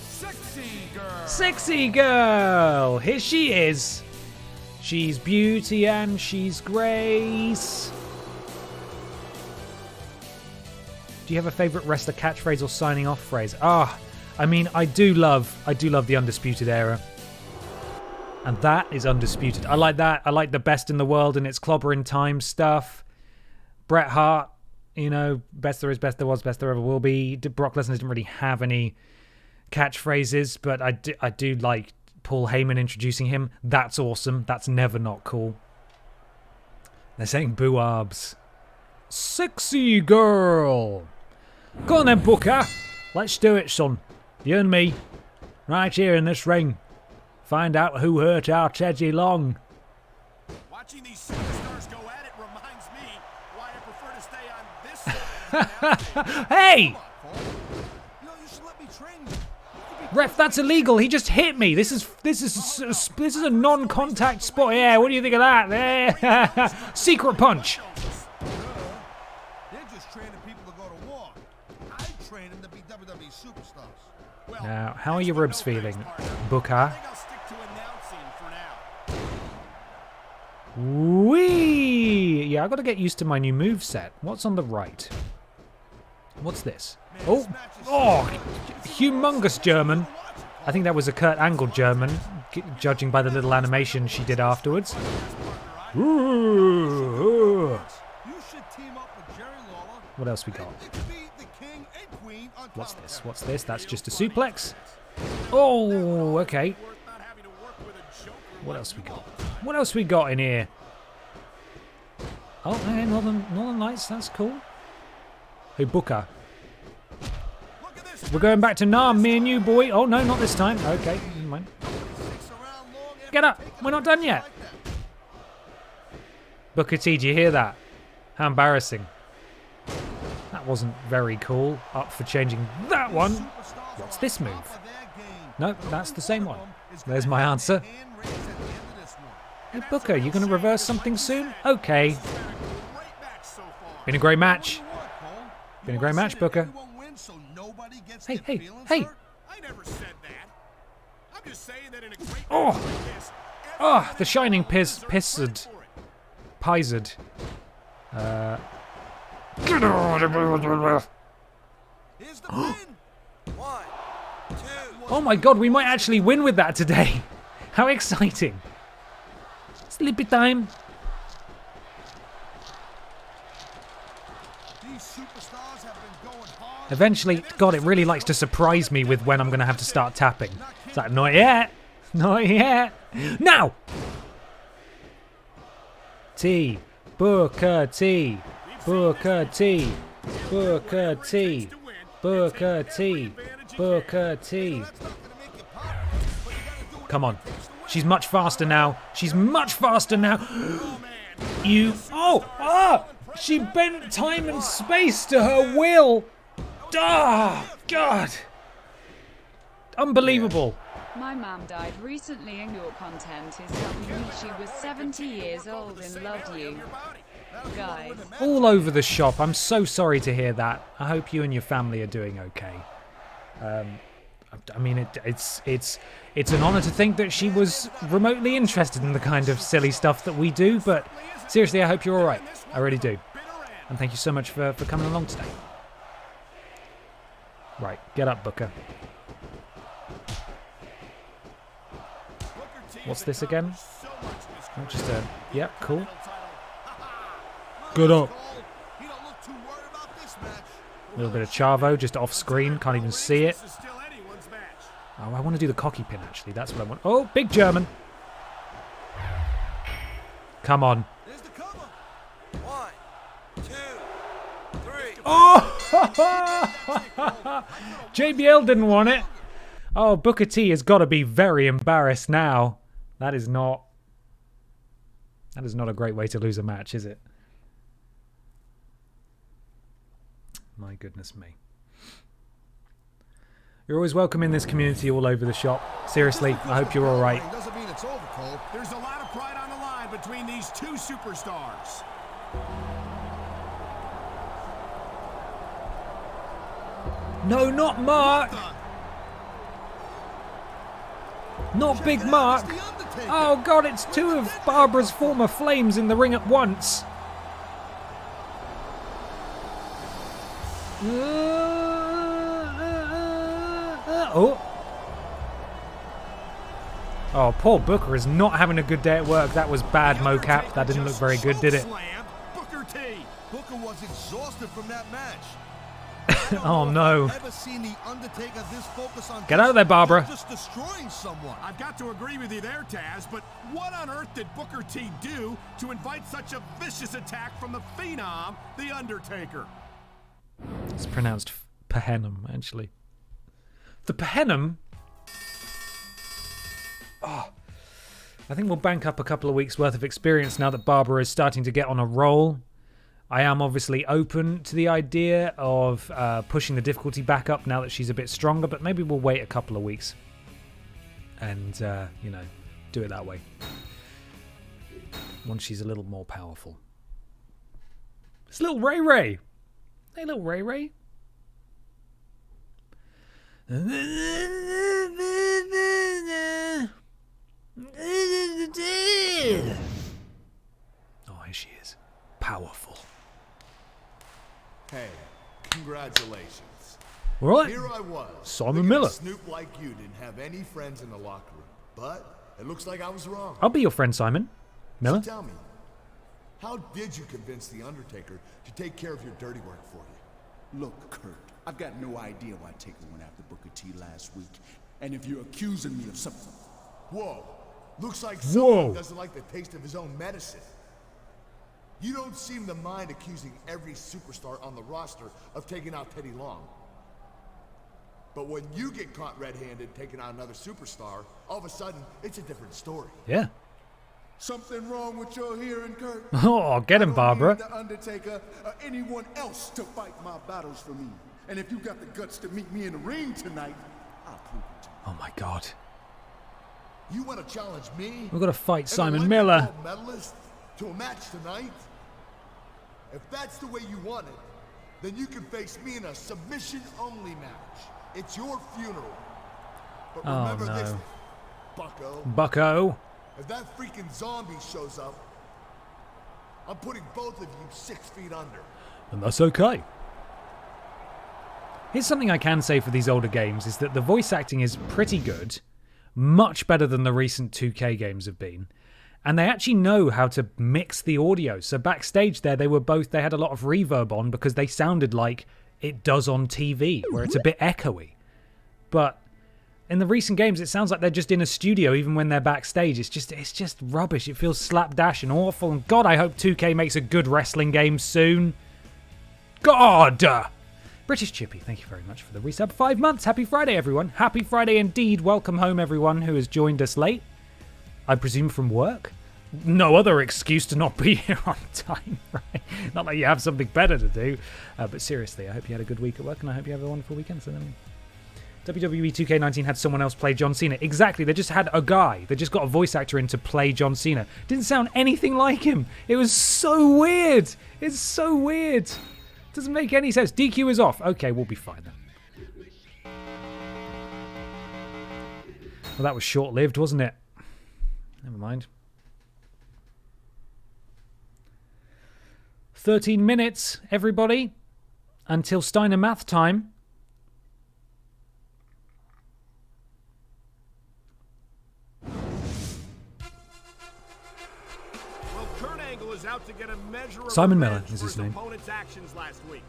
Sexy girl. Sexy girl! Here she is. She's beauty and she's grace. Do you have a favourite wrestler catchphrase or signing off phrase? I mean, I do love the Undisputed Era. And that is undisputed. I like that. I like the best in the world and its clobbering time stuff. Bret Hart, you know, best there is, best there was, best there ever will be. Brock Lesnar didn't really have any catchphrases, but I do like Paul Heyman introducing him. That's awesome. That's never not cool. They're saying boo arbs. Sexy girl. Go on then, Booker. Let's do it, son. You and me. Right here in this ring. Find out who hurt our Teddy Long. Watching these superstars go at it reminds me why I prefer to stay on this side. Hey! You know, you should let me train you. Ref, that's illegal. He just hit me. This is a non-contact spot. Yeah, what do you think of that? There. Secret punch. They're just training people to go to war. I train them to be WWE superstars. Well, Now, how are that's your what ribs no feeling, thanks, partner. I Booker? think I'll stick to announcing for now. Wee! Yeah, I got to get used to my new move set. What's on the right? What's this? Oh, humongous German. I think that was a Kurt Angle German, judging by the little animation she did afterwards. Ooh. You should team up with Jerry Lawler. What else we got? It could be the king and queen on What's commentary. this? What's this? That's just a suplex. Oh, okay. Worth not having to work with a joker What like else we you got? all the time. What else we got in here? Oh, hey, Northern Lights. That's cool. Hey, Booker. Look at this. We're going back to Nam, me and you, boy. Oh, no, not this time. Okay, never mind. Sticks around long after Get up. taking We're not a done punch yet. like that. Booker T, do you hear that? How embarrassing. That wasn't very cool. Up for changing that one. Superstars What's are this on move? top of their game. Nope, But that's only the same one one. of them is There's gonna my have answer. their hand raised at the end of this one. Hey, Booker, you going to reverse something soon? Okay. Great match so far. Been a great match. What, Cole? You Been a wanna great see match, that Booker. everyone wins so nobody gets Hey, their hey, feelings hey. hurt? I never said that. I'm just saying that in a great Oh. match like this, Oh, everyone the shining involved piss, deserves credit pissed, for it. pizered. Here's the pin. 1, 2. Oh my god, we might actually win with that today. How exciting. Sleepy time. These superstars have been going hard. Eventually, God, it really likes to surprise me with when I'm going to have to start tapping. It's like, not yet. Not yet. Now! T. Booker T. Booker T. Booker T. Booker T. Booker T. Come on. She's much faster now. She's much faster now. She bent time and space to her will. Ah, God. Unbelievable. My mum died recently and your content is telling me she was 70 years old and loved you. Guys. All over the shop. I'm so sorry to hear that. I hope you and your family are doing okay. I mean, it's an honor to think that she was remotely interested in the kind of silly stuff that we do, but seriously, I hope you're all right. I really do. And thank you so much for coming along today. Right, get up, Booker. What's this again? Oh, just a... Yep, cool. Good up. A little bit of Chavo, just off screen. Can't even see it. Oh, I want to do the cocky pin, actually. That's what I want. Oh, big German. Come on. Oh! JBL didn't want it. Oh, Booker T has got to be very embarrassed now. That is not a great way to lose a match, is it? My goodness me. You're always welcome in this community all over the shop. Seriously, I hope you're all right. Doesn't mean it's over, Cole. There's a lot of pride on the line between these two superstars. No, not Mark. Not Big Mark. Oh, God, it's two of Barbara's former flames in the ring at once. Oh, poor Booker is not having a good day at work. That was bad mocap. That didn't look very good, did it? Booker T. Booker was exhausted from that match. Oh no. Ever seen the Undertaker this focus on Get out of there, Barbara. Just destroying someone. I've got to agree with you there, Taz, but what on earth did Booker T do to invite such a vicious attack from the Phenom, the Undertaker? It's pronounced Pahenum, actually. The Pahenum? Oh, I think we'll bank up a couple of weeks' worth of experience now that Barbara is starting to get on a roll. I am obviously open to the idea of pushing the difficulty back up now that she's a bit stronger, but maybe we'll wait a couple of weeks and, you know, do it that way. Once she's a little more powerful. It's little Ray Ray. Hey, little Ray Ray. Oh, here she is. Powerful. Hey, congratulations. All right. Here I was. Simon thinking Miller. a Snoop like you didn't have any friends in the locker room. But it looks like I was wrong. I'll be your friend, Simon Miller. So tell me, how did you convince The Undertaker to take care of your dirty work for you? Look, Kurt, I've got no idea why Taker went after Booker T last week. And if you're accusing me of something... Whoa. Looks like someone doesn't like the taste of his own medicine. You don't seem to mind accusing every superstar on the roster of taking out Teddy Long. But when you get caught red-handed taking out another superstar, all of a sudden, it's a different story. Yeah. Something wrong with your hearing, Kurt? Oh, get him, Barbara. The Undertaker or anyone else to fight my battles for me. And if you got the guts to meet me in the ring tonight, I'll prove it to you. Oh my God. You want to challenge me? We've got to fight and Simon the Miller. medalist to a match tonight? If that's the way you want it, then you can face me in a submission-only match. It's your funeral. But remember this, bucko. Bucko. If that freaking zombie shows up, I'm putting both of you 6 feet under. And that's okay. Here's something I can say for these older games is that the voice acting is pretty good. Much better than the recent 2K games have been. And they actually know how to mix the audio. So backstage there, they had a lot of reverb on because they sounded like it does on TV, where it's a bit echoey. But In the recent games, it sounds like they're just in a studio even when they're backstage. It's just rubbish. It feels slapdash and awful. And God, I hope 2K makes a good wrestling game soon. God! British Chippy, thank you very much for the resub. 5 months. Happy Friday, everyone. Happy Friday indeed. Welcome home, everyone who has joined us late. I presume from work? No other excuse to not be here on time, right? Not like you have something better to do. But seriously, I hope you had a good week at work and I hope you have a wonderful weekend. So then, WWE 2K19 had someone else play John Cena. Exactly, they just had a guy. They just got a voice actor in to play John Cena. Didn't sound anything like him. It was so weird. It's so weird. Doesn't make any sense. DQ is off. Okay, we'll be fine then. Well, that was short-lived, wasn't it? Never mind. 13 minutes, everybody, until Steiner math time. Well, Kurt Angle is out to get a measure of Simon Miller revenge is for his his name. opponent's actions last week.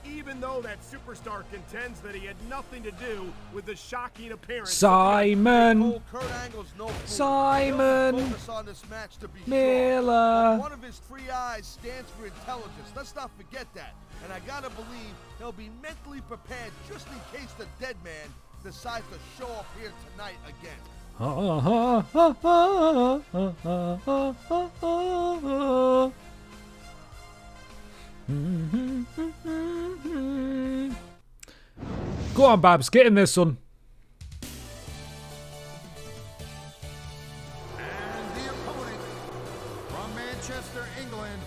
Even though that superstar contends that he had nothing to do with the shocking appearance. Simon. Kurt Angle's no fool. Simon He'll focus on this match to be Miller. sure. One of his 3 eyes stands for intelligence. Let's not forget that. And I gotta believe he'll be mentally prepared just in case the dead man decides to show up here tonight again. Go on, Babs, get in there, son. And the opponent from Manchester, England,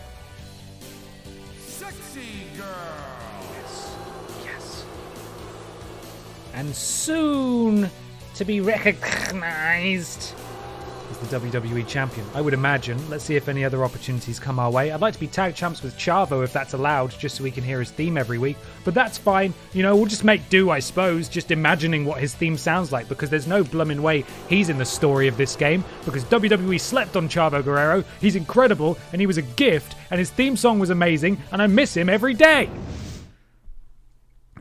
Sexy Girl. Yes. And soon to be recognized as the WWE champion, I would imagine. Let's see if any other opportunities come our way. I'd like to be tag champs with Chavo if that's allowed, just so we can hear his theme every week. But that's fine. You know, we'll just make do, I suppose, just imagining what his theme sounds like, because there's no bloomin' way he's in the story of this game, because WWE slept on Chavo Guerrero. He's incredible, and he was a gift, and his theme song was amazing, and I miss him every day.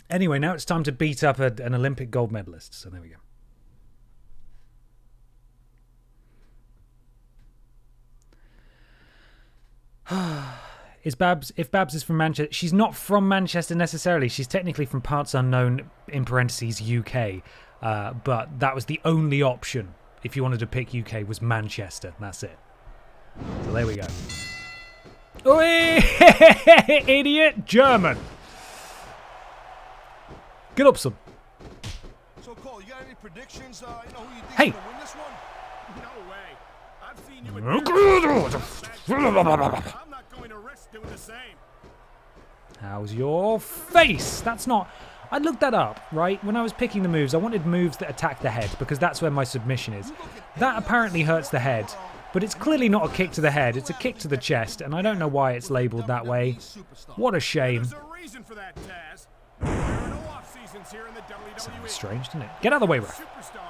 Anyway, now it's time to beat up an Olympic gold medalist. So there we go. If Babs is from Manchester, she's not from Manchester necessarily. She's technically from parts unknown, in parentheses, UK. But that was the only option. If you wanted to pick UK, was Manchester. That's it. So there we go. Oi! Idiot German. Get up, son. So, Cole, you got any predictions? Who you think Hey. is gonna win this one? No way. I've seen you in I'm not going to risk doing the same. How's your face? That's not... I looked that up, right? When I was picking the moves, I wanted moves that attack the head, because that's where my submission is. That apparently hurts the head, but it's clearly not a kick to the head. It's a kick to the chest, and I don't know why it's labelled that way. What a shame. There's a reason for that, Taz. There are no off-seasons here in the WWE. Sounds strange, doesn't it? Get out of the way, ref. Superstar,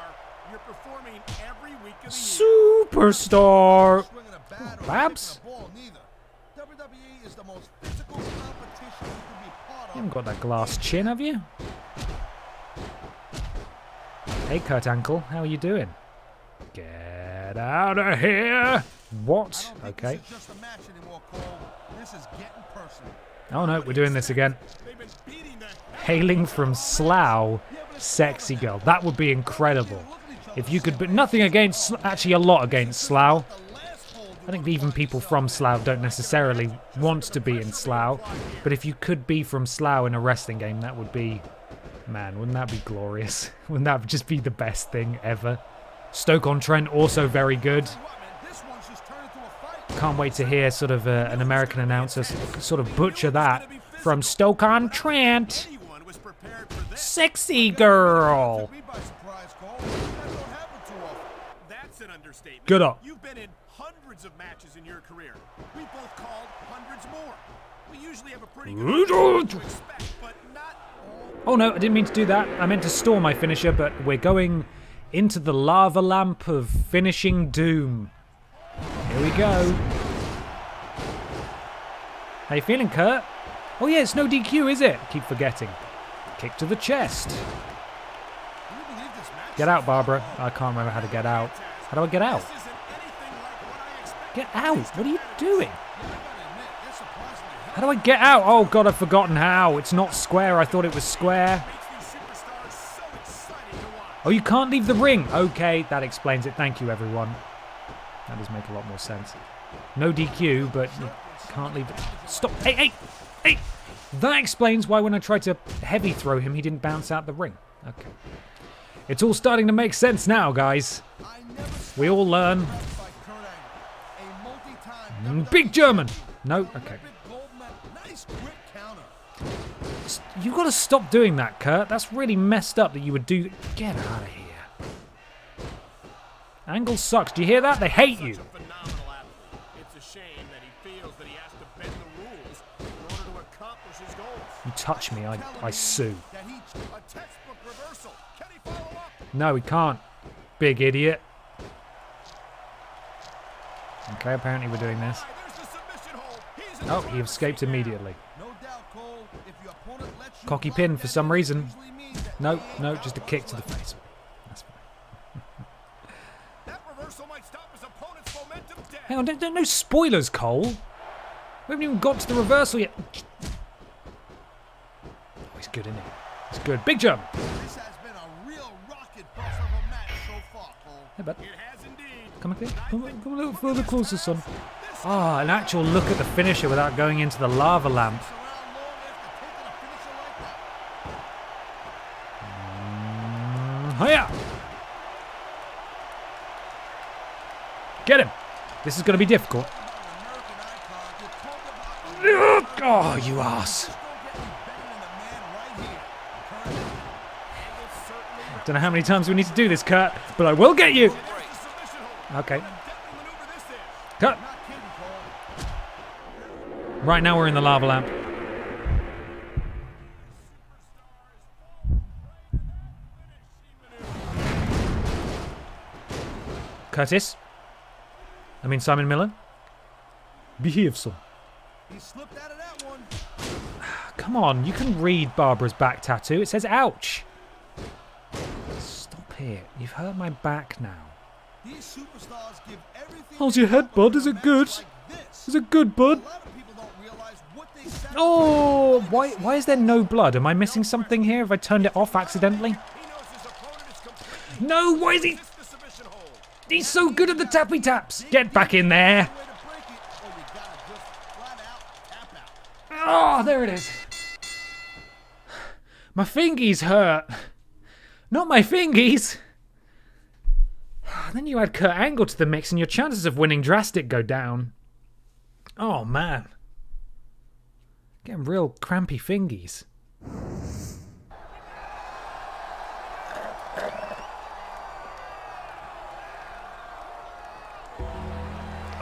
you're performing every week of the year. Superstar. Swinging a bat or Babs? kicking a ball, neither. WWE is the most physical competition you can be part of. You haven't got that glass chin, have you? Hey, Kurt Angle, how are you doing? Get out of here! What? I don't think Okay. this is just a match anymore, Cole. This is getting personal. Oh no, we're doing this again. They've been beating the Hailing from Slough, Sexy Girl. That would be incredible. If you could, but nothing against, actually a lot against Slough. I think even people from Slough don't necessarily want to be in Slough. But if you could be from Slough in a wrestling game, that would be, man, wouldn't that be glorious? Wouldn't that just be the best thing ever? Stoke-on-Trent, also very good. This one's just turned into a fight. Can't wait to hear sort of an American announcer sort of butcher that from Stoke-on-Trent. anyone was prepared for this. Sexy Girl. Me by surprise, Cole. That don't happen too often. That's an understatement. Good up. You've been in hundreds of matches in your career. We both called hundreds more. We usually have a pretty good idea what to expect, but not all. Oh no, I didn't mean to do that. I meant to store my finisher, but we're going into the lava lamp of finishing doom. Here we go. How you feeling, Kurt? Oh yeah, it's no DQ, is it? Keep forgetting. Kick to the chest. Can you believe this match Get out, Barbara. I can't remember how to get out. How do I get out? Get out! What are you doing? How do I get out? Oh god, I've forgotten how. It's not square. I thought it was square. Oh, you can't leave the ring. Okay, that explains it. Thank you, everyone. That does make a lot more sense. No DQ, but you can't leave it. Stop. Hey! That explains why when I tried to heavy throw him, he didn't bounce out the ring. Okay. It's all starting to make sense now, guys. We all learn. Big German! No? Okay. You gotta stop doing that, Kurt. That's really messed up that you would do... Get out of here. Angle sucks. Do you hear that? They hate you. You touch me, I sue. No, he can't. Big idiot. Okay, apparently we're doing this. Oh, he escaped immediately. Cocky pin for some reason. No, just a kick to the face. That's fine. Hang on, no spoilers, Cole. We haven't even got to the reversal yet. Oh, he's good, isn't he? He's good. Big jump. This has been a real rocket bus of a match so far, Cole. Hey, bud. Come a little further closer, son. Ah, an actual look at the finisher without going into the lava lamp. Hiya! Get him! This is going to be difficult. Oh, you ass! Don't know how many times we need to do this, Kurt, but I will get you! Okay. Cut! Right now we're in the lava lamp. Curtis? I mean Simon Miller? Behave, son. He slipped out of that one. Come on, you can read Barbara's back tattoo. It says ouch. Stop it. You've hurt my back now. These superstars give everything. How's your head, bud? Is it good? Is it good, bud? Oh, why is there no blood? Am I missing something here? Have I turned it off accidentally? No, why is he... He's so good at the tappy taps. Get back in there. Oh, there it is. My fingies hurt. Not my fingies. Then you add Kurt Angle to the mix and your chances of winning drastic go down. Oh, man. Getting real crampy fingies.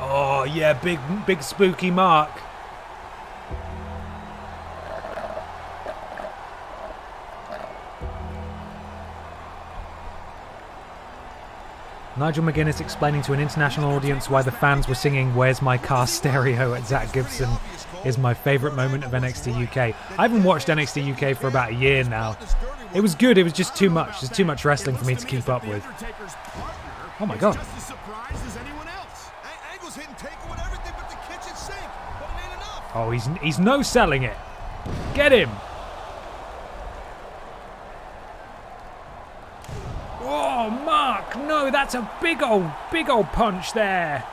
Oh, yeah, big spooky Mark. Nigel McGuinness explaining to an international audience why the fans were singing "Where's My Car Stereo" at Zach Gibson is my favourite moment of NXT UK. I haven't watched NXT UK for about a year now. It was good, it was just too much. There's too much wrestling for me to keep up with. Oh my god. Oh, he's no-selling it. Get him. Oh, Mark, no, that's a big old punch there.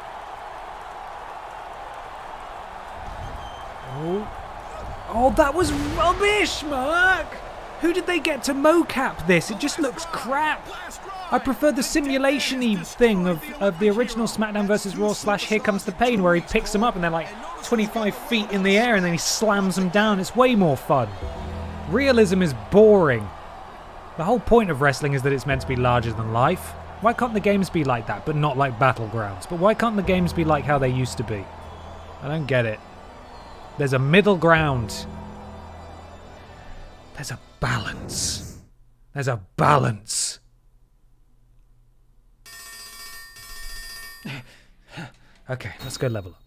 Oh, that was rubbish, Mark. Who did they get to mocap this? It just looks crap. I prefer the simulation-y thing of the original SmackDown vs. Raw / Here Comes the Pain, where he picks them up and they're like 25 feet in the air and then he slams them down. It's way more fun. Realism is boring. The whole point of wrestling is that it's meant to be larger than life. Why can't the games be like that, but not like Battlegrounds? But why can't the games be like how they used to be? I don't get it. There's a middle ground. There's a balance. There's a balance. Okay, let's go level up.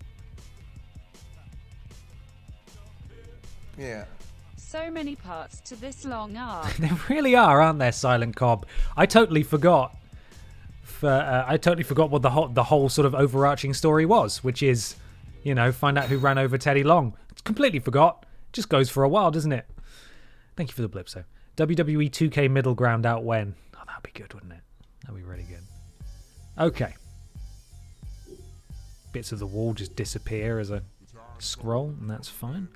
Yeah, So many parts to this long arc. There really are, aren't there, Silent Cobb? I totally forgot. What the whole sort of overarching story was, which is, find out who ran over Teddy Long. It's completely forgot. Just goes for a while, doesn't it? Thank you for the blip, so. WWE 2K middle ground out when? Oh, that'd be good, wouldn't it? That'd be really good. Okay. Bits of the wall just disappear as I scroll, and that's fine.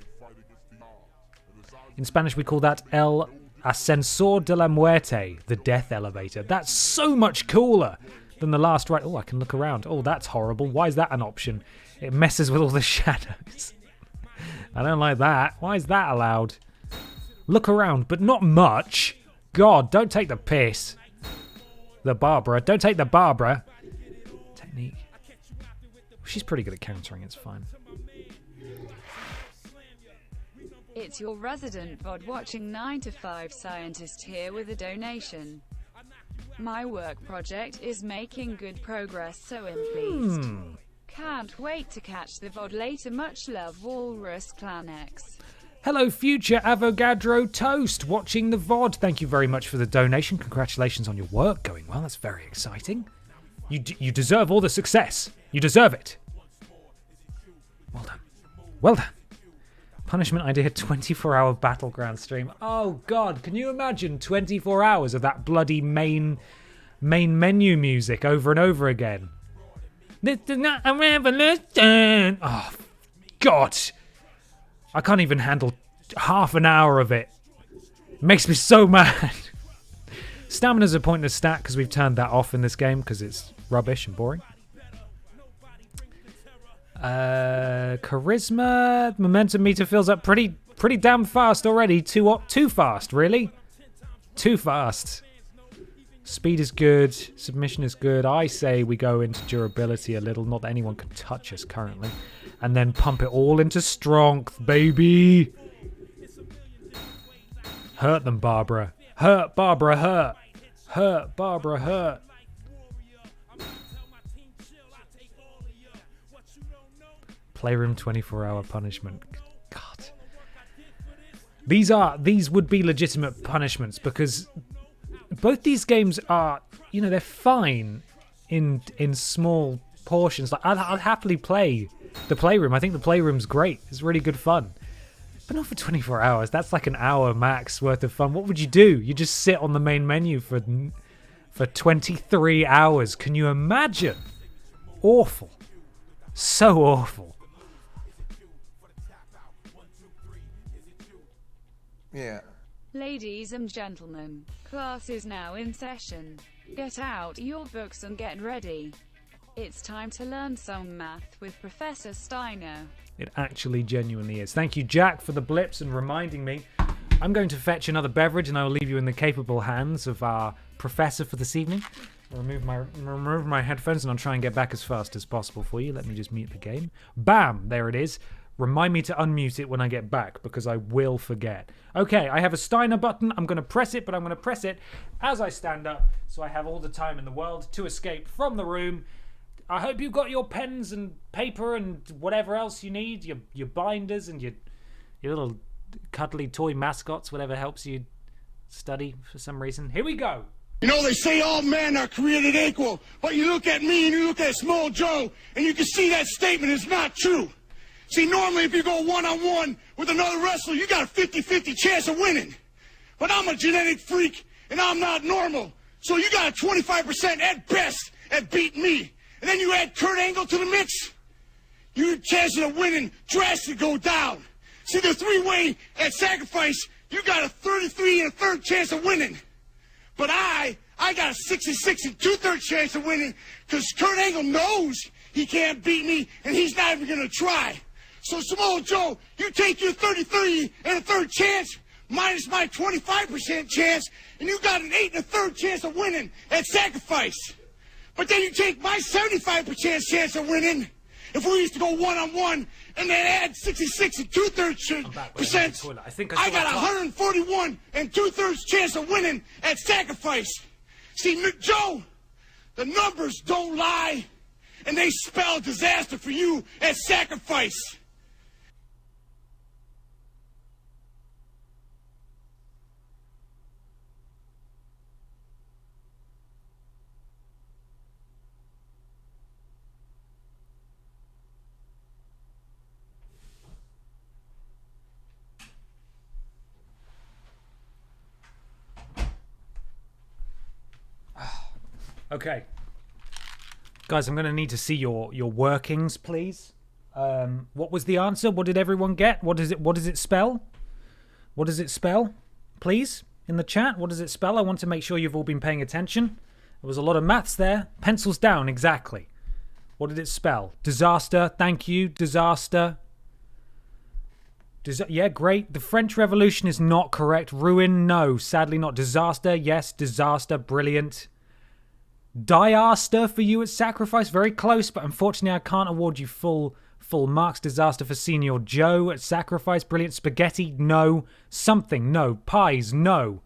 In Spanish, we call that El Ascensor de la Muerte, the death elevator. That's so much cooler than the last right. Oh, I can look around. Oh, that's horrible. Why is that an option? It messes with all the shadows. I don't like that. Why is that allowed? Look around, but not much. God, don't take the piss. The Barbara. Don't take the Barbara. Technique. She's pretty good at countering. It's fine. It's your resident VOD watching 9 to 5 scientist here with a donation. My work project is making good progress, so I'm pleased. Can't wait to catch the VOD later. Much love, Walrus Climax. Hello, future Avogadro Toast, watching the VOD. Thank you very much for the donation. Congratulations on your work going well. That's very exciting. You deserve all the success. You deserve it. Well done. Well done. Punishment idea, 24-hour Battleground stream. Oh, God, can you imagine 24 hours of that bloody main menu music over and over again? This is not a revolution. Oh, God. I can't even handle half an hour of it. It makes me so mad. Stamina's a pointless stat because we've turned that off in this game because it's rubbish and boring. Charisma, momentum meter fills up pretty damn fast already. Too fast, really. Too fast. Speed is good. Submission is good. I say we go into durability a little. Not that anyone can touch us currently. And then pump it all into strength, baby. Hurt them, Barbara. Hurt, Barbara, hurt. Hurt, Barbara, hurt. Playroom 24-hour punishment. God. These would be legitimate punishments because both these games are, they're fine in small portions. Like I'd happily play the Playroom. I think the Playroom's great. It's really good fun. But not for 24 hours. That's like an hour max worth of fun. What would you do? You just sit on the main menu for 23 hours. Can you imagine? Awful. So awful. Yeah. Ladies and gentlemen, class is now in session. Get out your books and get ready. It's time to learn some math with Professor Steiner. It actually genuinely is. Thank you, Jack, for the blips and reminding me. I'm going to fetch another beverage and I will leave you in the capable hands of our professor for this evening. I'll remove my headphones and I'll try and get back as fast as possible for you. Let me just mute the game. Bam! There it is. Remind me to unmute it when I get back because I will forget. Okay, I have a Steiner button. I'm going to press it, but I'm going to press it as I stand up so I have all the time in the world to escape from the room. I hope you've got your pens and paper and whatever else you need, your binders and your little cuddly toy mascots, whatever helps you study for some reason. Here we go. They say all men are created equal, but you look at me and you look at Small Joe, and you can see that statement is not true. See, normally if you go one-on-one with another wrestler, you got a 50-50 chance of winning. But I'm a genetic freak, and I'm not normal. So you got a 25% at best at beating me. And then you add Kurt Angle to the mix, your chances of winning drastically go down. See, the three-way at Sacrifice, you got a 33 1/3 chance of winning. But I got a 66 2/3 chance of winning because Kurt Angle knows he can't beat me, and he's not even going to try. So, Samoa Joe, you take your 33 1/3 chance minus my 25% chance, and you got an 8 1/3 chance of winning at Sacrifice. But then you take my 75% chance of winning, if we used to go one-on-one, and then add 66 2/3%, I got 141 2/3 chance of winning at Sacrifice. See, Joe, the numbers don't lie, and they spell disaster for you at Sacrifice. Sacrifice. See, Joe, the numbers don't lie, and they spell disaster for you at Sacrifice. But then you take my 75% chance of winning, if we used to go one-on-one, and then add 66 2/3%, I got 141 2/3 chance of winning at Sacrifice. See, Joe, the numbers don't lie, and they spell disaster for you at Sacrifice. Okay. Guys, I'm going to need to see your workings, please. What was the answer? What did everyone get? What does it spell? What does it spell? Please, in the chat, what does it spell? I want to make sure you've all been paying attention. There was a lot of maths there. Pencils down, exactly. What did it spell? Disaster, thank you. Disaster. Yeah, great. The French Revolution is not correct. Ruin, no. Sadly not. Disaster, yes. Disaster, brilliant. Diaster for you at Sacrifice, very close, but unfortunately I can't award you full marks. Disaster for Senior Joe at Sacrifice, brilliant. Spaghetti, no. Something, no. Pies, no.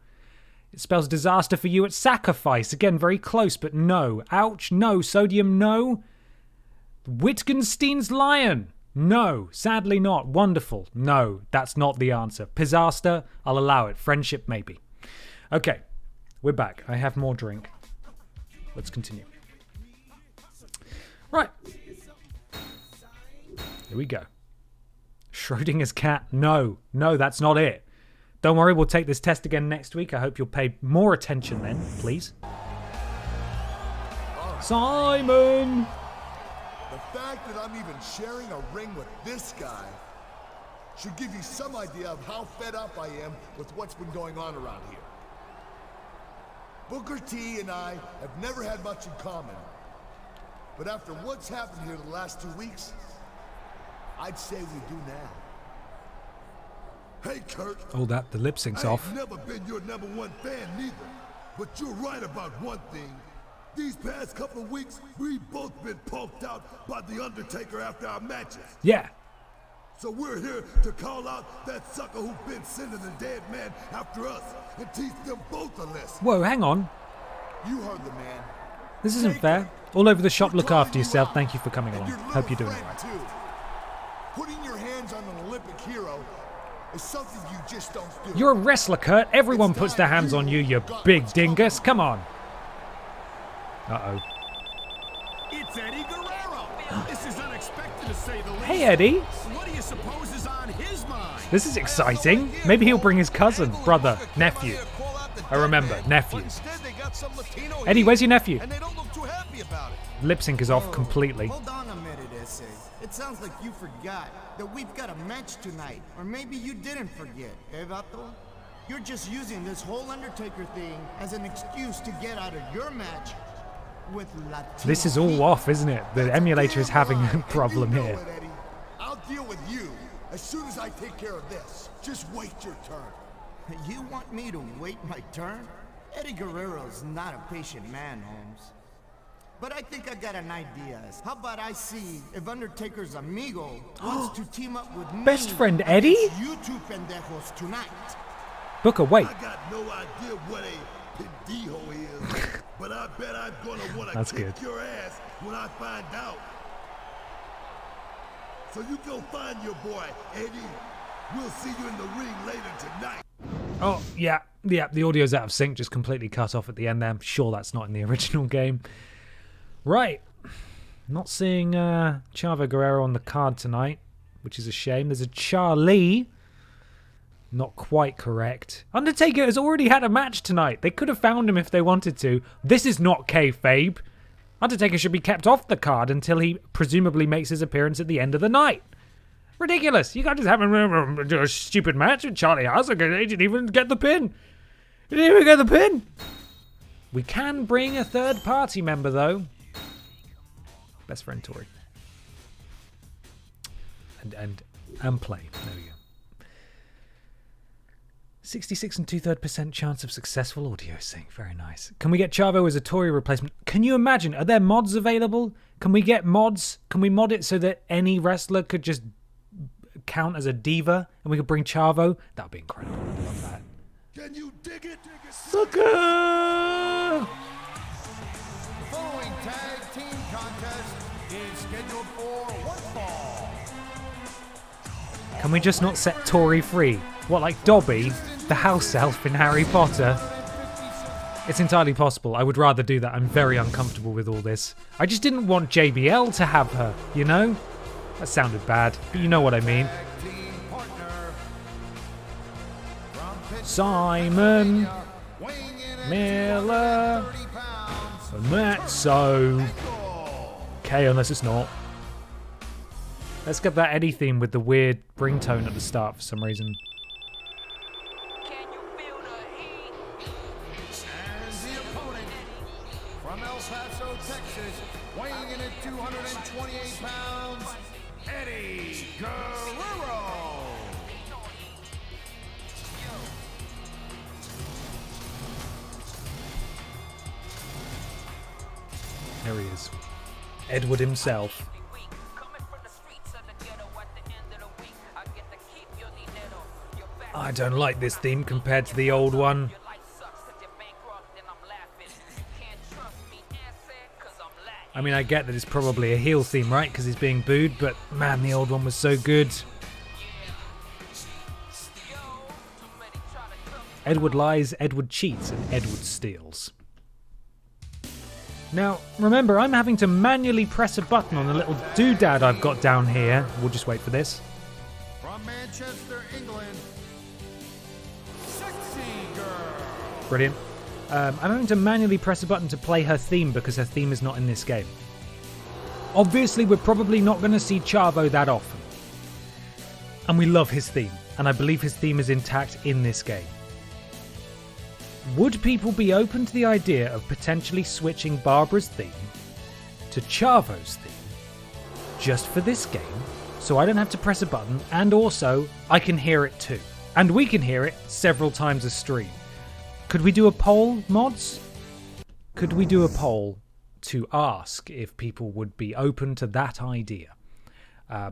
It spells disaster for you at Sacrifice, again very close, but no. Ouch, no. Sodium, no. Wittgenstein's Lion, no. Sadly not. Wonderful, no. That's not the answer. Pisaster, I'll allow it. Friendship, maybe. Okay, we're back. I have more drink. Let's continue. Right. Here we go. Schrodinger's cat. No, that's not it. Don't worry, we'll take this test again next week. I hope you'll pay more attention then, please. Simon! The fact that I'm even sharing a ring with this guy should give you some idea of how fed up I am with what's been going on around here. Booker T and I have never had much in common. But after what's happened here the last 2 weeks, I'd say we do now. Hey, Kurt. Oh, the lip sync's off. I've never been your #1 fan neither. But you're right about one thing. These past couple of weeks, we've both been poked out by The Undertaker after our matches. Yeah. So we're here to call out that sucker who's been sending the dead man after us and teach them both a lesson. Whoa, hang on. You heard the man. This isn't fair. All over the shop, look after yourself. Thank you for coming along. Hope you're doing it right. Too. Putting your hands on an Olympic hero is something you just don't do. You're a wrestler, Kurt. Everyone puts their hands on you, you big dingus. Come on. Uh-oh. It's Eddie Guerrero. This is unexpected to say the least. Hey, Eddie. What do you suppose is on his mind? This is exciting. Maybe he'll bring his cousin, brother, nephew. I remember, nephew. Eddie, where's your nephew? And they don't look too happy about it. Lip sync is off completely. Hold on a minute, Essay. It sounds like you forgot that we've got a match tonight. Or maybe you didn't forget, eh, Vato? You're just using this whole Undertaker thing as an excuse to get out of your match with Latino. This is all off, isn't it? The emulator is having a problem here. I'll deal with you as soon as I take care of this. Just wait your turn. You want me to wait my turn? Eddie Guerrero's not a patient man, Holmes. But I think I got an idea. How about I see if Undertaker's amigo wants to team up with me? Best friend Eddie? You two pendejos tonight. Booker, wait. I got no idea what a pendejo is, but I bet I'm gonna want to kick your ass when I find out. So you go find your boy, Eddie. We'll see you in the ring later tonight. Oh, yeah, the audio's out of sync, just completely cut off at the end there. I'm sure that's not in the original game. Right. Not seeing Chavo Guerrero on the card tonight, which is a shame. There's a Charlie. Not quite correct. Undertaker has already had a match tonight. They could have found him if they wanted to. This is not kayfabe. Undertaker should be kept off the card until he presumably makes his appearance at the end of the night. Ridiculous. You can't just have a stupid match with Charlie Haas. He didn't even get the pin. He didn't even get the pin. We can bring a third party member, though. Best friend Tori. And play. There we go. 66 2/3% chance of successful audio sync. Very nice. Can we get Chavo as a Tory replacement? Can you imagine? Are there mods available? Can we get mods? Can we mod it so that any wrestler could just count as a diva and we could bring Chavo? That would be incredible. I'd love that. Can you dig it? Sucker! The following tag team contest is scheduled for one fall. Can we just not set Tori free? What, like Dobby, the house elf in Harry Potter? It's entirely possible. I would rather do that. I'm very uncomfortable with all this. I just didn't want JBL to have her, you know? That sounded bad, but you know what I mean. Simon Miller. And that's so... okay, unless it's not. Let's get that Eddie theme with the weird ringtone at the start for some reason. And the opponent from El Paso, Texas, weighing in at 228 pounds, Eddie Guerrero. There he is. Edward himself. I don't like this theme compared to the old one. I mean, I get that it's probably a heel theme, right? Because he's being booed, but man, the old one was so good. Edward lies, Edward cheats, and Edward steals. Now, remember, I'm having to manually press a button on the little doodad I've got down here. We'll just wait for this. From Manchester, England, Sexy Girl. Brilliant. I'm having to manually press a button to play her theme because her theme is not in this game. Obviously, we're probably not going to see Chavo that often. And we love his theme, and I believe his theme is intact in this game. Would people be open to the idea of potentially switching Barbara's theme to Chavo's theme just for this game, so I don't have to press a button, and also I can hear it too. And we can hear it several times a stream. Could we do a poll, mods? Could we do a poll to ask if people would be open to that idea?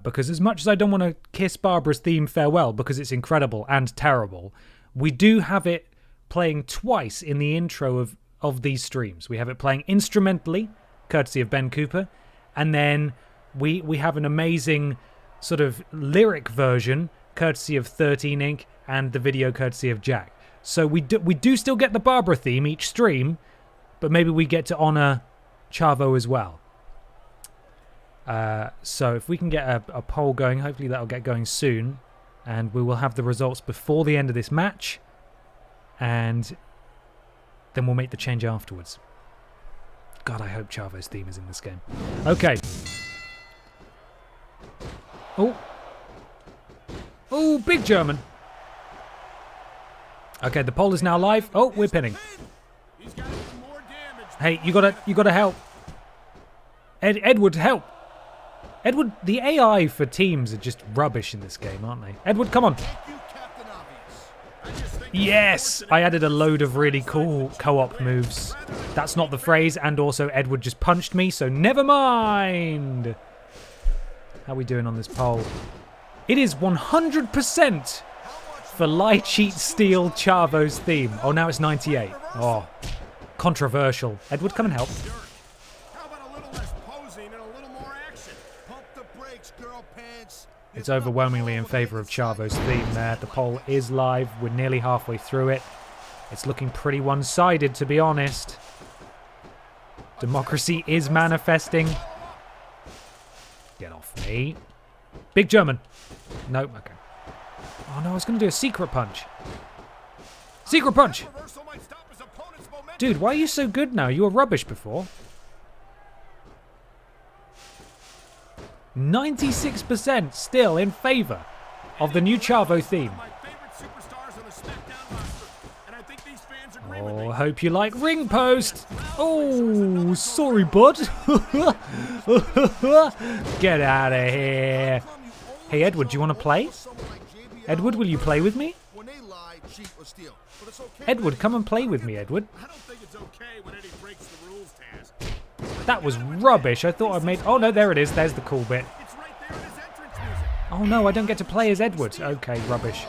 Because as much as I don't want to kiss Barbara's theme farewell because it's incredible and terrible, we do have it playing twice in the intro of these streams. We have it playing instrumentally, courtesy of Ben Cooper, and then we have an amazing sort of lyric version, courtesy of 13 Inc., and the video courtesy of Jack. So we do still get the Barbara theme each stream, but maybe we get to honor Chavo as well. So if we can get a poll going, hopefully that'll get going soon, and we will have the results before the end of this match, and then we'll make the change afterwards. God, I hope Chavo's theme is in this game. Okay. Oh, big German. Okay, the poll is now live. Oh, we're pinning. Hey, you gotta help. Edward, help. Edward, the AI for teams are just rubbish in this game, aren't they? Edward, come on. Yes! I added a load of really cool co-op moves. That's not the phrase, and also Edward just punched me, so never mind! How are we doing on this poll? It is 100% for Lie, Cheat, Steal Chavo's theme. Oh, now it's 98. Oh, controversial. Edward, come and help. How about a little less posing and a little more action? Pump the brakes, girl pants. It's overwhelmingly in favour of Chavo's theme there. The poll is live. We're nearly halfway through it. It's looking pretty one-sided, to be honest. Democracy is manifesting. Get off me. Big German. Nope, okay. Oh no, I was going to do a secret punch. Secret punch! Dude, why are you so good now? You were rubbish before. 96% still in favour of the new Chavo theme. Oh, I hope you like Ring Post. Oh, sorry, bud. Get out of here. Hey, Edward, do you want to play? Edward, will you play with me? Edward, come and play with me, Edward. That was rubbish. I thought I'd made... Oh, no, there it is. There's the cool bit. Oh, no, I don't get to play as Edward. Okay, rubbish.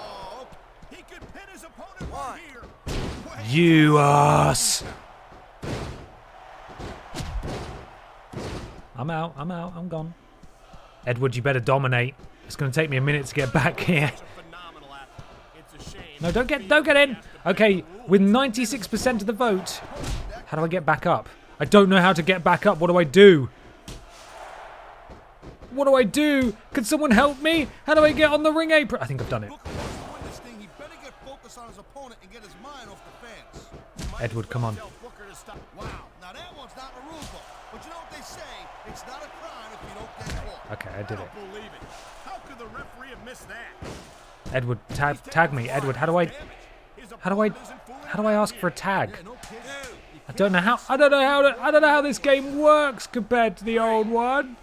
You ass! I'm out, I'm gone. Edward, you better dominate. It's going to take me a minute to get back here. No, don't get in! Okay, with 96% of the vote, how do I get back up? I don't know how to get back up. What do I do? What do I do? Can someone help me? How do I get on the ring apron? I think I've done it. Edward, come on. But you know what they say? It's not a crime if you don't get caught. Okay, I did it. Don't believe it. How could the referee have missed that? Edward, tag me. Edward, how do I ask for a tag? I don't know how this game works compared to the old one.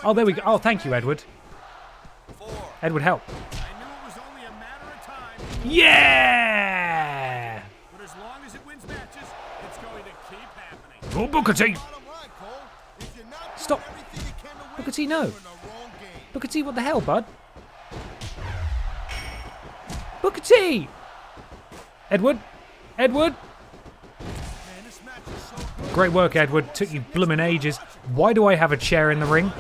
Oh, there we go. Oh, thank you, Edward. Edward, help. I knew it was only a matter of time. Yeah! But as long as it wins matches, it's going to keep happening. Oh, Booker T. Bottom line, Cole, if you're not doing Stop. everything you can to win, Booker T, no. you're in the wrong game. Booker T, what the hell, bud? Booker T! Edward? Edward? Man, this match is so good. Great work, Edward. Took you bloomin' ages. Why do I have a chair in the ring?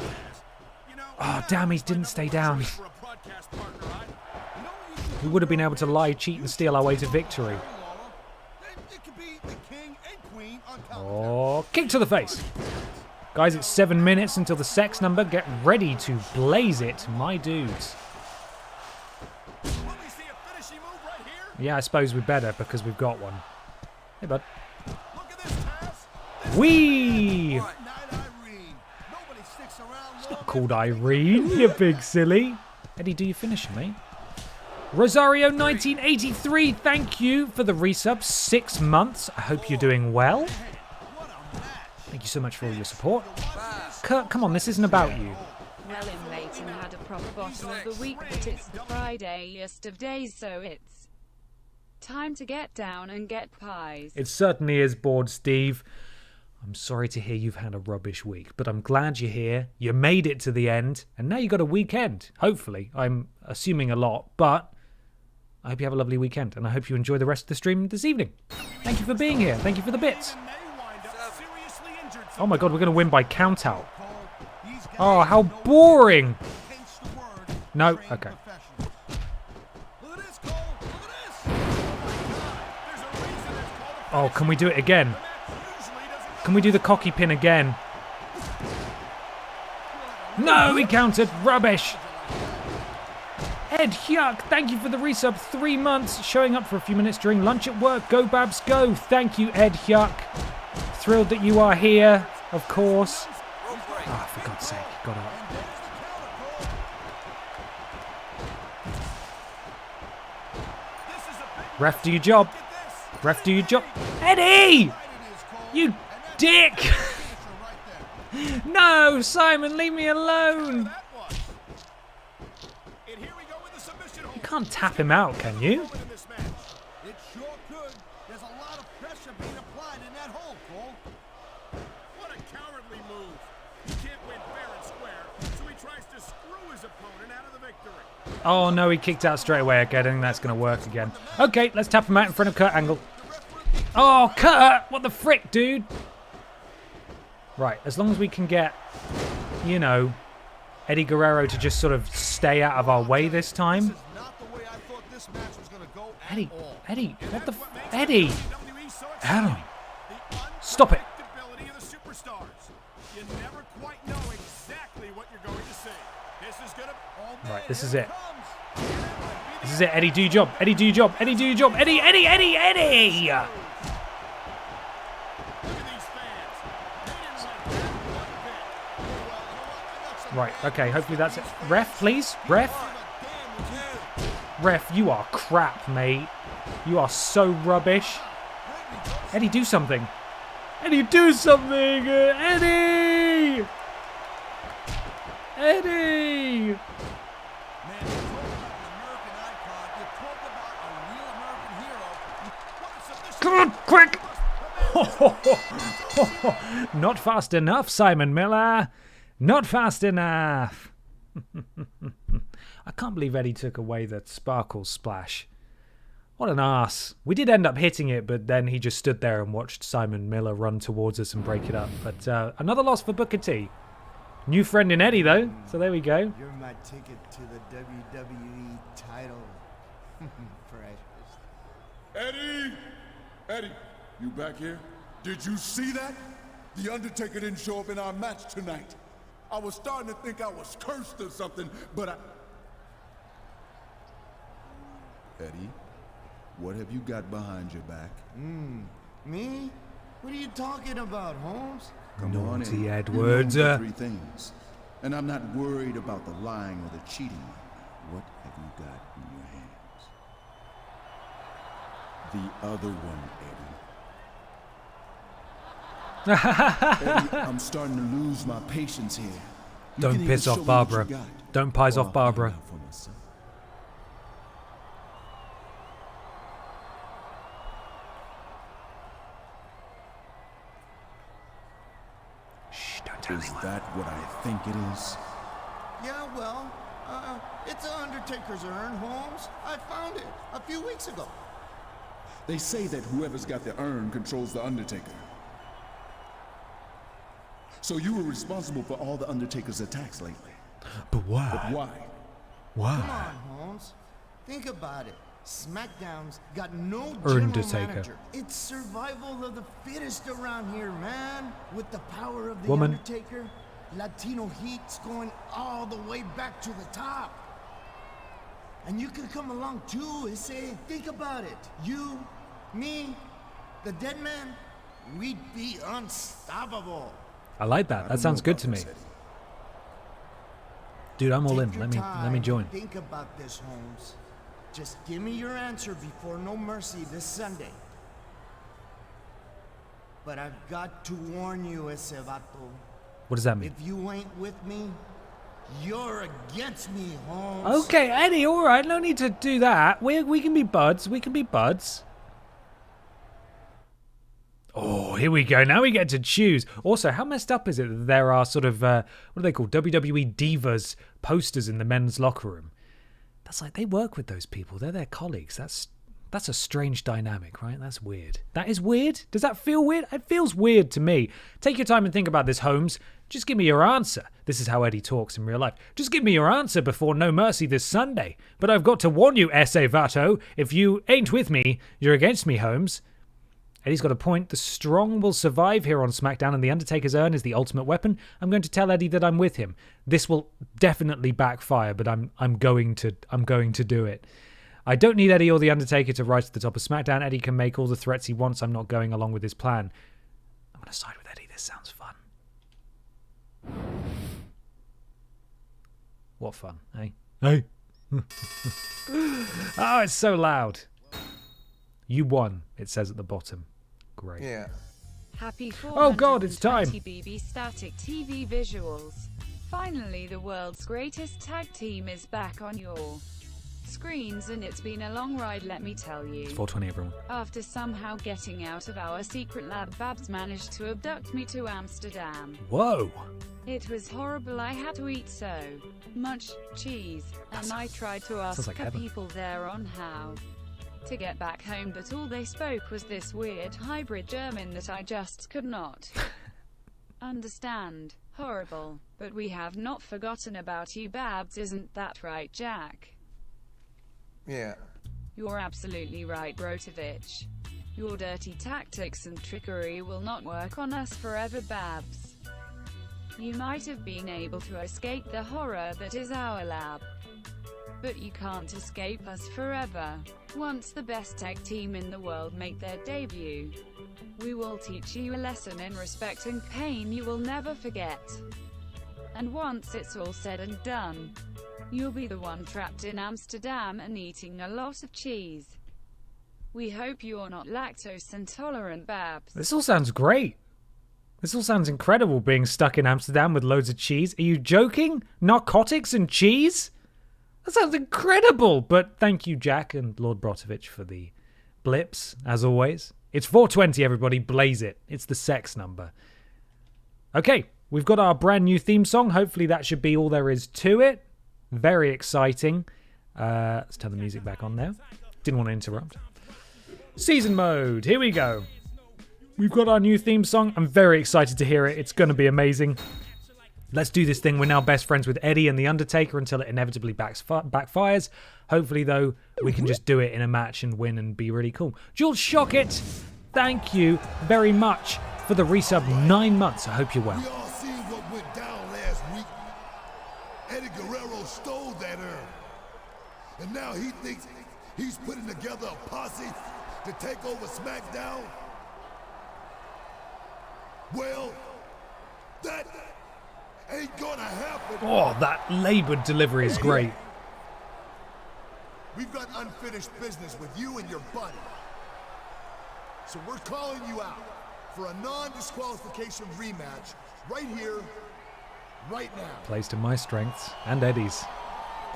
You know, Oh, damn, he didn't stay down. for a broadcast partner, We would have been able to lie, cheat, and steal our way to victory. It could be the king and queen on top. Oh, kick to the face. Guys, it's 7 minutes until the sex number. Get ready to blaze it, my dudes. Will we see a finishing move right here? Yeah, I suppose we better because we've got one. Hey, bud. Look at this, Taz. Whee! Night, Irene. Nobody sticks around long Not called Irene, you big silly. Eddie, do you finish me? Rosario 1983, thank you for the resub. 6 months. I hope you're doing well. Thank you so much for all your support. Kurt, come on, this isn't about you. Well, in Leighton had a proper bottom of the week, but it's the Fridayest of days, so it's time to get down and get pies. It certainly is, Bored Steve. I'm sorry to hear you've had a rubbish week, but I'm glad you're here. You made it to the end, and now you got a weekend. Hopefully. I'm assuming a lot, but I hope you have a lovely weekend, and I hope you enjoy the rest of the stream this evening. Thank you for being here. Thank you for the bits. And they wind up seriously injured. Oh my god, we're going to win by countout. Oh, how boring. Hence the word No, trained okay. professionals. Look at this, Cole. Look at this. There's a reason it's called a Oh, can we do it again? usually doesn't Can we do the cocky pin again? No, he countered. Rubbish. Ed Hyuk, thank you for the resub. 3 months, showing up for a few minutes during lunch at work. Go, Babs, go. Thank you, Ed Hyuk. Thrilled that you are here, of course. Oh, for God's sake, got up. Ref, do your job. Ref, do your job. Eddie! You dick! No, Simon, leave me alone. that was. And here we go with the submission hold. You can't tap him out, can you? In this match. It sure could. There's a lot of pressure being applied in that hole, Cole. What a cowardly move. He can't win fair and square, so he tries to screw his opponent out of the victory. Oh no, he kicked out straight away. Okay, I don't think that's going to work again. Okay, let's tap him out in front of Kurt Angle. Oh, Kurt! What the frick, dude? Right, as long as we can get, you know, Eddie Guerrero to just sort of stay out of our way this time. This is not the way I thought this match was going to go at Eddie, all. Eddie, what the Eddie! WWE so Adam, the stop it. unpredictability of the superstars. You never quite know exactly what you're going to see. This is going to... Right, this is it. This is it, Eddie, do your job. Eddie, do your job. Eddie, do your job. Eddie, Eddie, Eddie, Eddie! Look at these fans. They didn't like that one bit. Right, okay, hopefully that's it. Ref, please? Ref? Ref, you are crap, mate. You are so rubbish. Eddie, do something. Eddie, do something! Eddie! Eddie! Come on, quick! Not fast enough, Simon Miller. Not fast enough. I can't believe Eddie took away the sparkle splash. What an arse. We did end up hitting it, but then he just stood there and watched Simon Miller run towards us and break it up. But another loss for Booker T. New friend in Eddie, though, so there we go. You're my ticket to the WWE title. Precious. Eddie! Eddie, you back here? Did you see that? The Undertaker didn't show up in our match tonight. I was starting to think I was cursed or something, but I... Eddie, what have you got behind your back? Me? What are you talking about, Holmes? Come on in. Naughty Edwards. You know the three things. And I'm not worried about the lying or the cheating. What have you got in your hands? The other one, Eddie. Eddie, I'm starting to lose my patience here. You Don't can piss either off show me Barbara. what you got, Don't piss or off I'll Barbara. find out for myself. Shh, don't tell Is anyone. that what I think it is? Yeah, well, it's an Undertaker's urn, Holmes. I found it a few weeks ago. They say that whoever's got the urn controls the Undertaker. So you were responsible for all the Undertaker's attacks lately. But why? But why? Come Why? on, Holmes. Think about it. SmackDown's got no Undertaker. general manager. It's survival of the fittest around here, man. With the power of the Woman. Undertaker, Latino heat's going all the way back to the top. And you can come along too, say, think about it. You, me, the dead man, we'd be unstoppable. I like that. That sounds good to me. Dude, I'm all Take in. your Let me time join. and think about this, Holmes. Just give me your answer before No Mercy this Sunday. But I've got to warn you, ese vato. What does that mean? If you ain't with me, you're against me, Holmes. Okay, Eddie, all right. No need to do that. We can be buds. We can be buds. Oh, here we go. Now we get to choose. Also, how messed up is it that there are sort of, what are they called? WWE Divas posters in the men's locker room. That's like, they work with those people. They're their colleagues. That's a strange dynamic, right? That's weird. That is weird? Does that feel weird? It feels weird to me. Take your time and think about this, Holmes. Just give me your answer. This is how Eddie talks in real life. Just give me your answer before No Mercy this Sunday. But I've got to warn you, ese vato. If you ain't with me, you're against me, Holmes. Eddie's got a point. The strong will survive here on SmackDown, and the Undertaker's urn is the ultimate weapon. I'm going to tell Eddie that I'm with him. This will definitely backfire, but I'm going to do it. I don't need Eddie or the Undertaker to rise to the top of SmackDown. Eddie can make all the threats he wants. I'm not going along with his plan. I'm going to side with Eddie. This sounds fun. What fun, eh? Hey. Oh, it's so loud. You won, it says at the bottom. Great. Yeah. Happy Oh God, it's time. 420 BB static TV visuals. Finally, the world's greatest tag team is back on your screens, and it's been a long ride, let me tell you. It's 420, everyone. After somehow getting out of our secret lab, Babs managed to abduct me to Amsterdam. Whoa. It was horrible. I had to eat so much cheese, and I tried to ask like the heaven. people there on how to get back home, but all they spoke was this weird hybrid German that I just could not understand. Horrible. But we have not forgotten about you, Babs, isn't that right, Jack? Yeah. You're absolutely right, Brotovich. Your dirty tactics and trickery will not work on us forever, Babs. You might have been able to escape the horror that is our lab, but you can't escape us forever. Once the best tag team in the world make their debut, we will teach you a lesson in respect and pain you will never forget. And once it's all said and done, you'll be the one trapped in Amsterdam and eating a lot of cheese. We hope you're not lactose intolerant, Babs. This all sounds great. This all sounds incredible, being stuck in Amsterdam with loads of cheese. Are you joking? Narcotics and cheese? That sounds incredible. But thank you, Jack and Lord Brotovich, for the blips, as always. It's 420, everybody. Blaze it. It's the sex number. Okay, we've got our brand new theme song. Hopefully that should be all there is to it. Very exciting. Let's turn the music back on now. Didn't want to interrupt. Season mode. Here we go. We've got our new theme song. I'm very excited to hear it. It's going to be amazing. Let's do this thing. We're now best friends with Eddie and The Undertaker until it inevitably backfires. Hopefully, though, we can just do it in a match and win and be really cool. Jules Shockett, thank you very much for the resub 9 months. I hope you're well. We all seen what went down last week. Eddie Guerrero stole that urn. And now he thinks he's putting together a posse to take over SmackDown? Well, That ain't gonna happen. Oh, that laboured delivery is great. We've got unfinished business with you and your buddy. So we're calling you out for a non-disqualification rematch right here, right now. Plays to my strengths and Eddie's.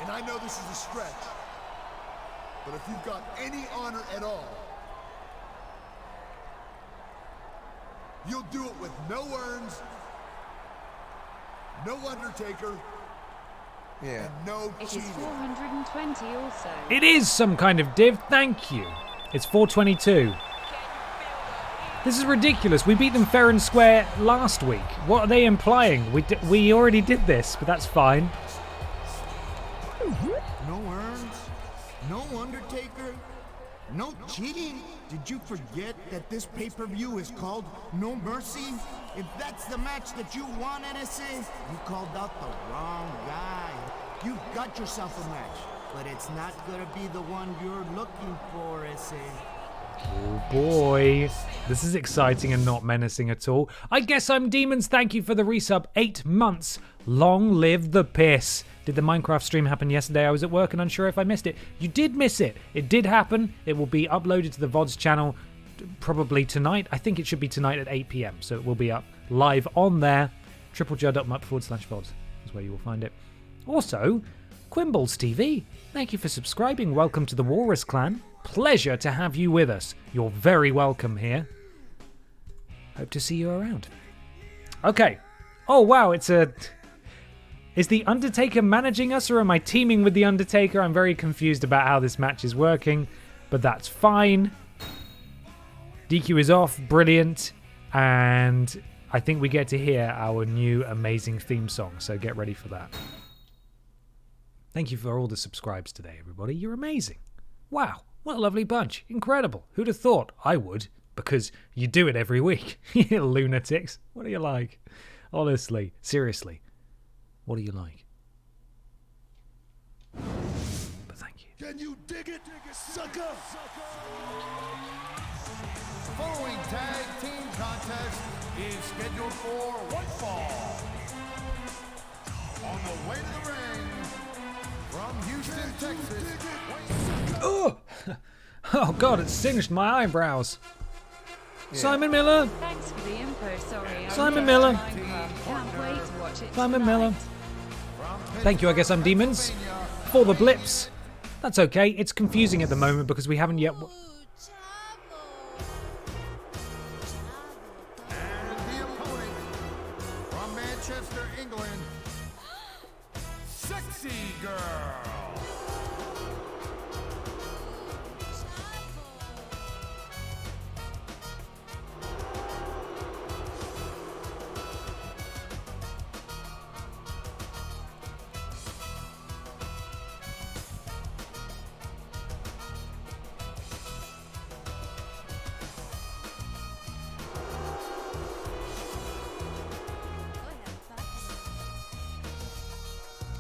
And I know this is a stretch, but if you've got any honor at all, you'll do it with no urns, no Undertaker, and no It is cheating. 420 also. It is some kind of div, thank you. It's 422. This is ridiculous. We beat them fair and square last week. What are they implying? We already did this, but that's fine. No urns, no Undertaker, no cheating. Did you forget that this pay-per-view is called No Mercy? If that's the match that you want, NSA, you called out the wrong guy. You've got yourself a match, but it's not gonna be the one you're looking for, SA. Oh boy. This is exciting and not menacing at all. I guess I'm Demons. Thank you for the resub. 8 months. Long live the piss. Did the Minecraft stream happen yesterday? I was at work and unsure if I missed it. You did miss it. It did happen. It will be uploaded to the VODs channel probably tonight. I think it should be tonight at 8 p.m. So it will be up live on there. TripleJump.com/VODs is where you will find it. Also, Quimbles TV. Thank you for subscribing. Welcome to the Walrus Clan. Pleasure to have you with us. You're very welcome here. Hope to see you around. Okay. Oh, wow. Is the Undertaker managing us, or am I teaming with the Undertaker? I'm very confused about how this match is working, but that's fine. DQ is off. Brilliant. And I think we get to hear our new amazing theme song, so get ready for that. Thank you for all the subscribes today, everybody. You're amazing. Wow. What a lovely bunch. Incredible. Who'd have thought? I would, because you do it every week. You lunatics. What are you like? Honestly, seriously. What are you like? But thank you. Can you dig it, sucker? The following tag team contest is scheduled for one fall. On the way to the ring, from Houston, Texas. Oh! Oh god, it singed my eyebrows. Yeah. Simon Miller. Thanks for the info, sorry. Simon Miller. Can't wait to watch it Simon tonight. Miller. Thank you, I guess I'm Demons. For the blips. That's okay, it's confusing at the moment because we haven't yet... And the opponent, from Manchester, England, Sexy Girl.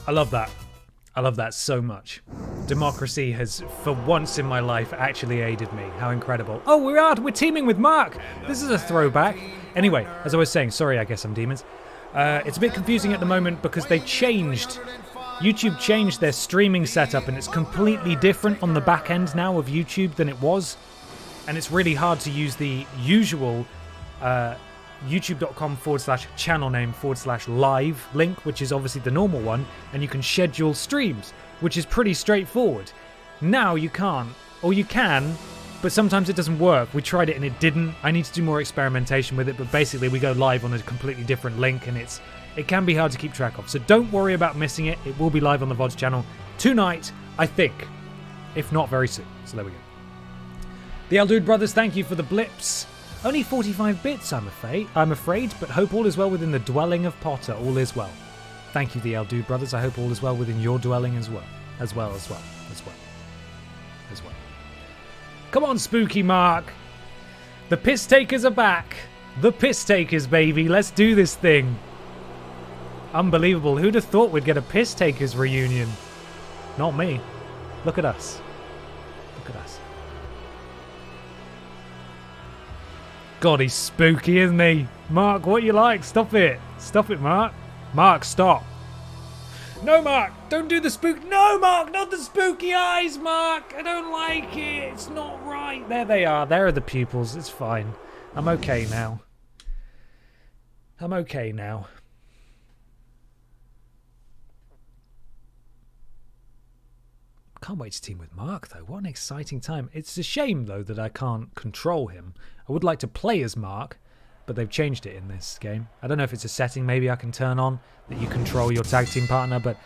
I love that. I love that so much. Democracy has, for once in my life, actually aided me. How incredible. Oh, we're teaming with Mark. This is a throwback. Anyway, as I was saying, sorry, I guess I'm Demons. It's a bit confusing at the moment because they changed. YouTube changed their streaming setup and it's completely different on the back end now of YouTube than it was. And it's really hard to use the usual youtube.com/channel name/live link, which is obviously the normal one, and you can schedule streams, which is pretty straightforward. Now you can't, or you can, but sometimes it doesn't work. We tried it and it didn't. I need to do more experimentation with it, but basically we go live on a completely different link and it can be hard to keep track of. So don't worry about missing it. It will be live on the VODs channel tonight, I think, if not very soon. So there we go. The Aldude Brothers, thank you for the blips. Only 45 bits, I'm afraid, but hope all is well within the dwelling of Potter. All is well. Thank you, the Aldude Brothers. I hope all is well within your dwelling as well. As well. Come on, Spooky Mark. The piss takers are back. The piss takers, baby. Let's do this thing. Unbelievable. Who'd have thought we'd get a piss takers reunion? Not me. Look at us. Look at us. God, he's spooky, isn't he? Mark, what you like? Stop it. Stop it, Mark. Mark, stop. No, Mark. Don't do the spook. No, Mark. Not the spooky eyes, Mark. I don't like it. It's not right. There they are. There are the pupils. It's fine. I'm okay now. I'm okay now. Can't wait to team with Mark, though. What an exciting time. It's a shame, though, that I can't control him. I would like to play as Mark, but they've changed it in this game. I don't know if it's a setting maybe I can turn on that you control your tag team partner, but...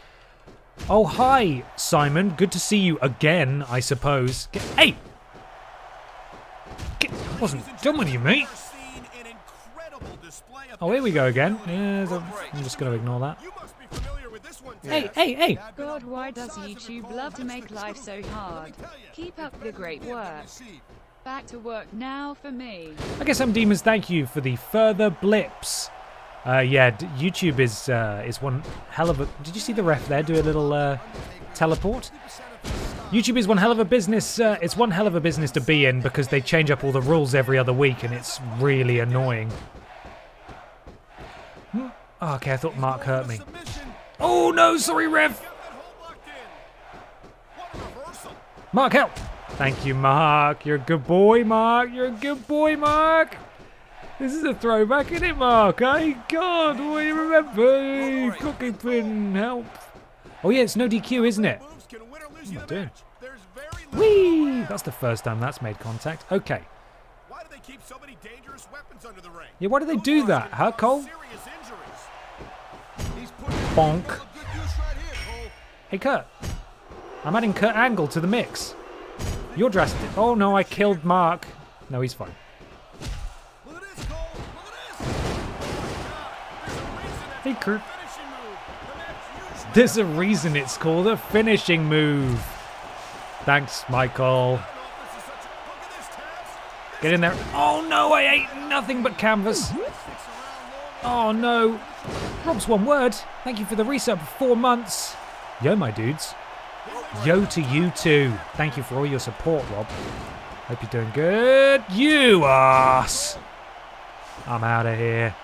Oh, hi, Simon. Good to see you again, I suppose. Hey! I wasn't done with you, mate. Oh, here we go again. Yeah, I'm just going to ignore that. Hey! God, why does YouTube love to make life so hard? Keep up the great work. Back to work now for me. I guess I'm Demons. Thank you for the further blips. YouTube is one hell of a... Did you see the ref there do a little teleport? YouTube is one hell of a business. It's one hell of a business to be in because they change up all the rules every other week and it's really annoying. Oh, okay, I thought Mark hurt me. Oh no, sorry, ref. Mark, help. Thank you, Mark. You're a good boy, Mark. You're a good boy, Mark. This is a throwback, isn't it, Mark? Hey, God, what do you remember? Cookie pin, help. Oh, yeah, it's no DQ, isn't it? Dude. Whee! That's the first time that's made contact. Okay. Why do they keep so many dangerous weapons under the ring? Yeah, why do they do that, huh, Cole? Bonk. Hey, Kurt. I'm adding Kurt Angle to the mix. You're dressed it. Oh, no, I killed Mark. No, he's fine. Hey, Kurt. There's a reason it's called a finishing move. Thanks, Michael. Get in there. Oh, no, I ate nothing but canvas. Oh, no. Rob's one word. Thank you for the resub for 4 months. Yo, my dudes. Yo to you too. Thank you for all your support, Rob. Hope you're doing good. You ass. I'm out of here.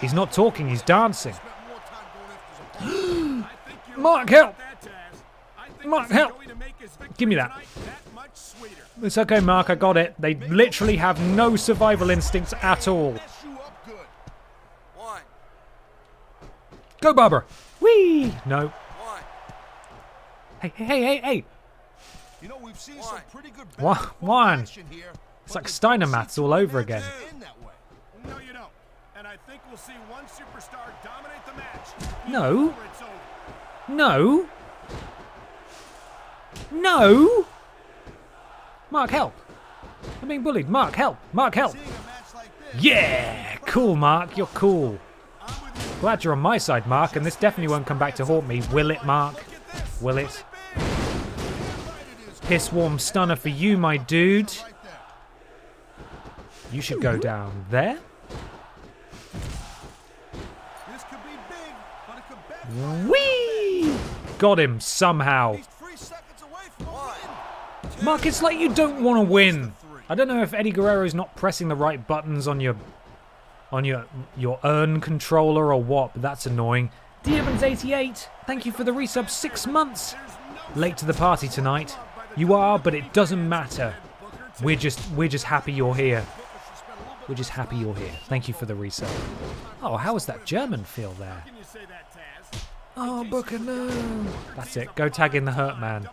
He's not talking, he's dancing. Mark, help! Mark, help! Give me that. It's okay, Mark, I got it. They literally have no survival instincts at all. Go, Barbara! Whee! No. Hey. You know, we've seen some pretty good One. It's like Steiner maths all over again. No, you don't. And I think we'll see one superstar dominate the match. No. No. Mark, help. I'm being bullied. Mark, help. Mark, help. Yeah. Cool, Mark. You're cool. Glad you're on my side, Mark, and this definitely won't come back to haunt me. Will it, Mark? Will it? Piss warm stunner for you, my dude. You should go down there. Whee! Got him somehow. Mark, it's like you don't want to win. I don't know if Eddie Guerrero's not pressing the right buttons on your earn controller or what, but that's annoying. D-Evans88, thank you for the resub. 6 months. Late to the party tonight. You are, but it doesn't matter. We're just happy you're here. We're just happy you're here. Thank you for the resub. Oh, how was that German feel there? Oh, Booker, no. That's it. Go tag in the Hurt Man.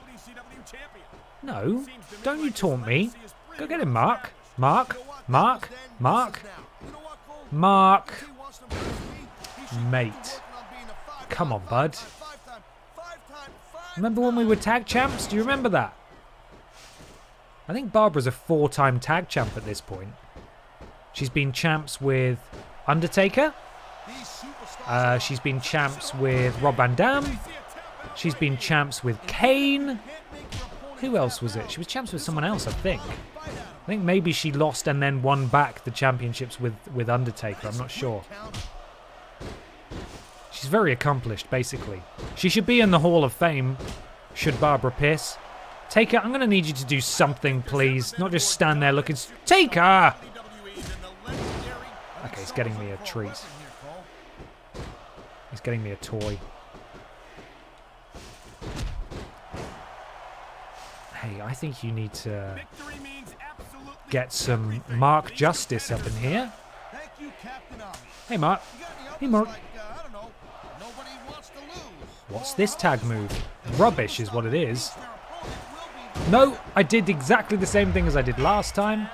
No, don't you taunt me. Go get him, Mark. Mark. Mate. Come on, bud. Remember when we were tag champs? Do you remember that? I think Barbara's a 4-time tag champ at this point. She's been champs with Undertaker. She's been champs with Rob Van Dam. She's been champs with Kane. Who else was it? She was champs with someone else, I think. I think maybe she lost and then won back the championships with Undertaker. I'm not sure. She's very accomplished, basically. She should be in the Hall of Fame, should Barbara piss. Taker, I'm going to need you to do something, please. Not just stand there looking... Taker! Okay, he's getting me a treat. He's getting me a toy. Hey, I think you need to get some Mark Justice up in here. Hey, Mark. Hey, Mark. What's this tag move? Rubbish is what it is. No, I did exactly the same thing as I did last time.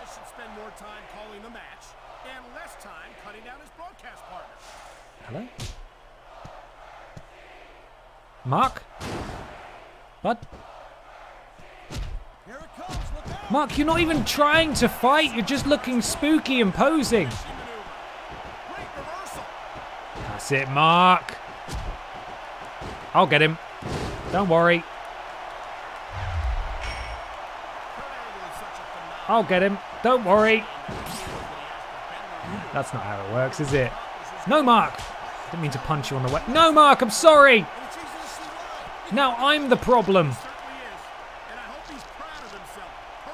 Hello? Mark? What? Mark, you're not even trying to fight. You're just looking spooky and posing. That's it, Mark. I'll get him. Don't worry. I'll get him. Don't worry. That's not how it works, is it? No, Mark. Didn't mean to punch you on the way. No, Mark, I'm sorry. Now I'm the problem.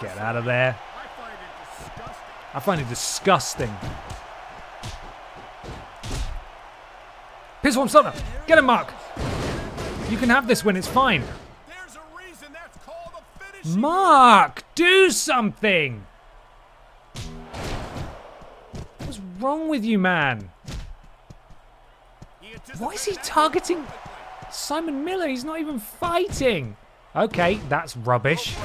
Get out of there. I find it disgusting. Pissworm Stunner. Get him, Mark. You can have this win. It's fine. Mark, do something. What's wrong with you, man? Why is he targeting Simon Miller? He's not even fighting. Okay, that's rubbish.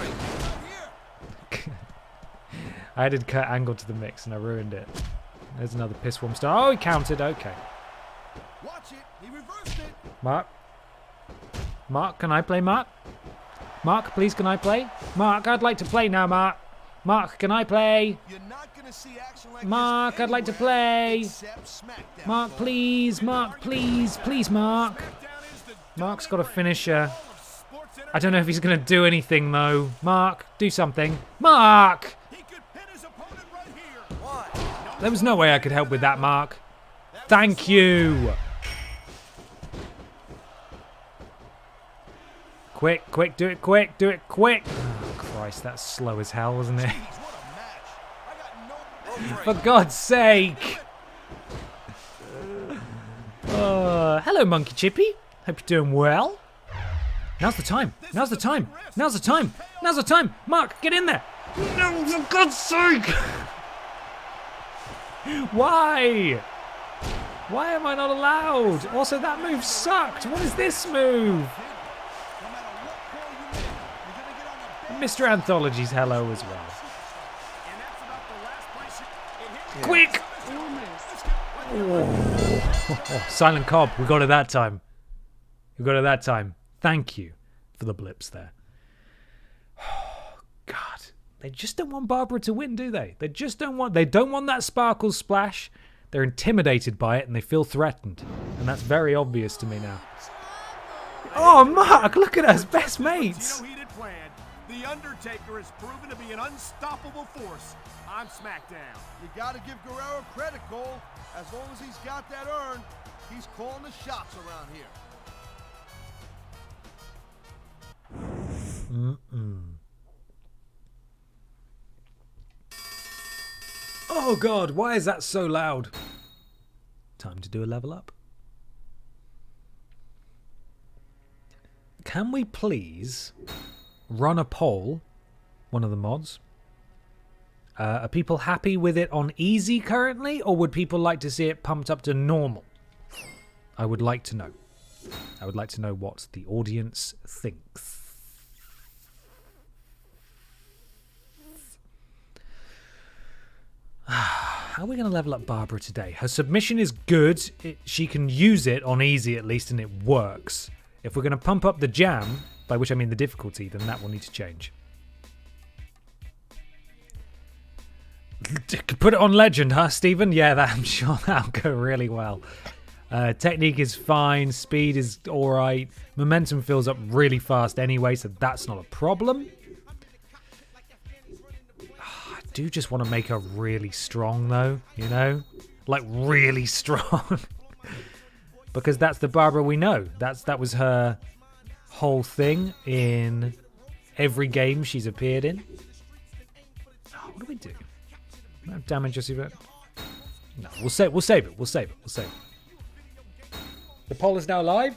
I added Kurt Angle to the mix and I ruined it. There's another Pissworm Star. Oh, he counted. Okay. Mark? Mark, can I play, Mark? Mark, please, can I play? Mark, I'd like to play now, Mark. Mark, can I play? Mark, I'd like to play. Mark, please. Mark, please. Please, Mark. Mark's got a finisher. I don't know if he's going to do anything, though. Mark, do something. Mark! There was no way I could help with that, Mark. Thank you. Quick, quick, do it quick, do it quick. Oh, Christ, that's slow as hell, wasn't it? For God's sake. Hello, Monkey Chippy. Hope you're doing well. Now's the time. Now's the time. Now's the time. Now's the time. Mark, get in there. No, for God's sake. Why? Why am I not allowed? Also, that move sucked. What is this move? Mr. Anthology's hello as well. Quick! Oh, Silent Cobb, we got it that time. We got it that time. Thank you for the blips there. Oh, God. They just don't want Barbara to win, do they? They don't want that sparkle splash. They're intimidated by it and they feel threatened. And that's very obvious to me now. Oh, Mark, look at us, best mates. The Undertaker has proven to be an unstoppable force on SmackDown. You got to give Guerrero credit, Cole. As long as he's got that urn, he's calling the shots around here. Oh God, why is that so loud? Time to do a level up. Can we please run a poll, one of the mods? Are people happy with it on easy currently, or would people like to see it pumped up to normal? I would like to know. I would like to know what the audience thinks. How are we going to level up Barbara today? Her submission is good. She can use it on easy at least, and it works. If we're going to pump up the jam, by which I mean the difficulty, then that will need to change. Put it on legend, huh, Stephen? Yeah, I'm sure that'll go really well. Technique is fine. Speed is all right. Momentum fills up really fast anyway, so that's not a problem. I do just want to make her really strong, though, you know? Like, really strong. Because that's the Barbara we know. That was her whole thing in every game she's appeared in. Oh, what do we do? No damage just about. No, we'll save it. The poll is now live.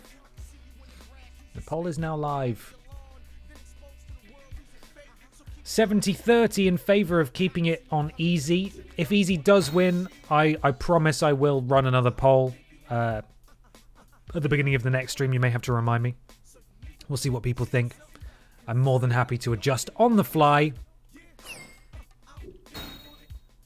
The poll is now live. 70-30 in favor of keeping it on easy. If easy does win, I promise I will run another poll. At the beginning of the next stream, you may have to remind me. We'll see what people think. I'm more than happy to adjust on the fly.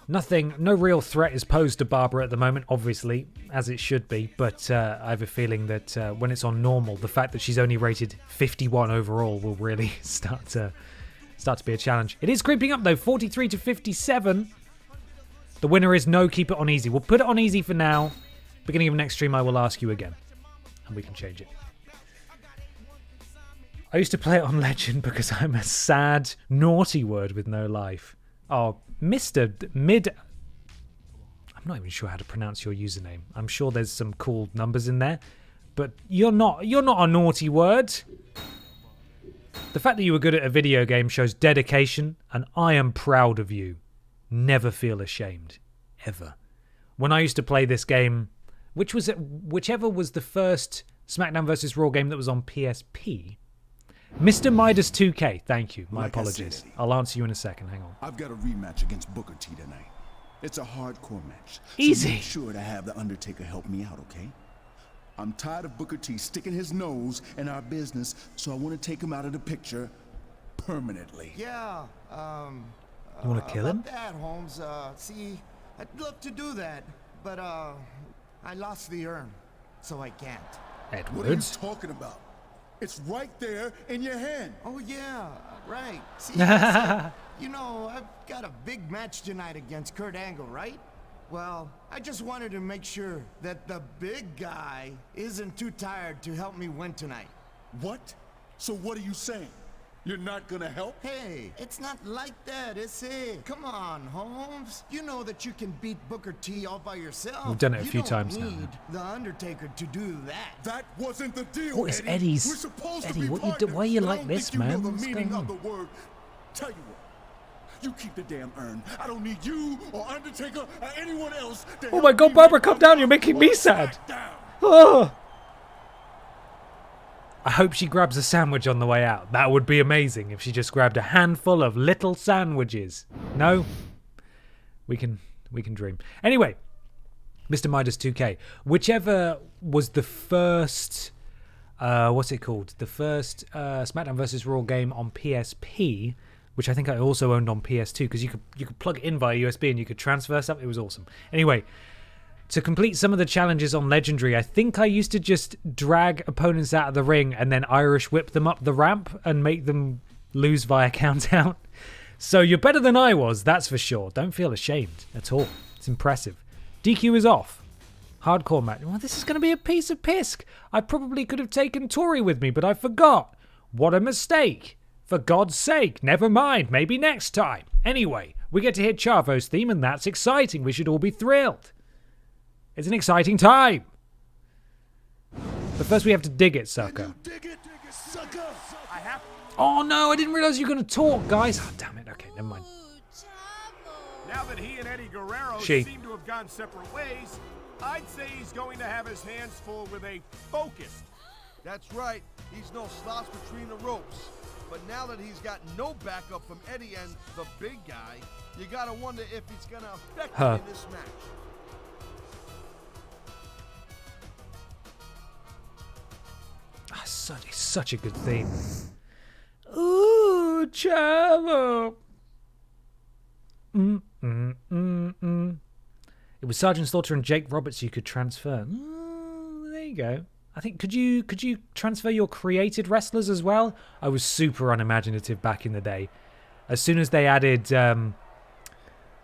No real threat is posed to Barbara at the moment, obviously, as it should be. But I have a feeling that when it's on normal, the fact that she's only rated 51 overall will really start to be a challenge. It is creeping up, though, 43 to 57. The winner is no, keep it on easy. We'll put it on easy for now. Beginning of next stream, I will ask you again, and we can change it. I used to play it on Legend because I'm a sad, naughty word with no life. Oh, Mr. Mid... I'm not even sure how to pronounce your username. I'm sure there's some cool numbers in there. But you're not a naughty word. The fact that you were good at a video game shows dedication, and I am proud of you. Never feel ashamed. Ever. When I used to play this game, whichever was the first SmackDown vs. Raw game that was on PSP... Mr. Midas 2K, thank you. My apologies. I'll answer you in a second. Hang on. I've got a rematch against Booker T tonight. It's a hardcore match. Easy. So make sure to have the Undertaker help me out, okay? I'm tired of Booker T sticking his nose in our business, so I want to take him out of the picture permanently. Yeah, You want to kill him? About that, Holmes. See, I'd love to do that, but I lost the urn, so I can't. What are you Edwards? talking about? It's right there in your hand. Oh yeah, right. See, I've got a big match tonight against Kurt Angle, right? Well, I just wanted to make sure that the big guy isn't too tired to help me win tonight. What? So what are you saying? You're not gonna help? Hey, it's not like that, is it? Come on, Holmes. You know that you can beat Booker T all by yourself. We've done it a few times You now. don't need the Undertaker to do that. That wasn't the deal, What is Eddie. Eddie's- We're supposed to Eddie, be what you do- partners, why are you but I like don't this, think you know man? the What's meaning going of the on? word. Tell you what. You keep the damn urn. I don't need you or Undertaker or anyone else. To Oh my help God, me Barbara, win calm the down. You're making me Raw sad. SmackDown. Oh. I hope she grabs a sandwich on the way out. That would be amazing if she just grabbed a handful of little sandwiches. No? We can dream. Anyway, Mr. Midas 2K. Whichever was the first... what's it called? The first SmackDown vs. Raw game on PSP, which I think I also owned on PS2, because you could plug it in via USB and you could transfer stuff. It was awesome. Anyway... To complete some of the challenges on Legendary, I think I used to just drag opponents out of the ring and then Irish whip them up the ramp and make them lose via count out. So you're better than I was, that's for sure. Don't feel ashamed at all. It's impressive. DQ is off. Hardcore match. Well, this is going to be a piece of piss. I probably could have taken Tori with me, but I forgot. What a mistake. For God's sake, never mind. Maybe next time. Anyway, we get to hear Chavo's theme and that's exciting. We should all be thrilled. It's an exciting time. But first we have to dig it, sucker. Dig it, sucker. I have Oh no, I didn't realize you were going to talk, guys. Oh, damn it. Okay, never mind. Now that he and Eddie Guerrero She. seem to have gone separate ways, I'd say he's going to have his hands full with a focused. That's right. He's no slouch between the ropes. But now that he's got no backup from Eddie and the big guy, you gotta wonder if it's gonna affect him in this match. Such a good theme. Ooh, Chavo. It was Sergeant Slaughter and Jake Roberts you could transfer. There you go. I think could you transfer your created wrestlers as well? I was super unimaginative back in the day. As soon as they added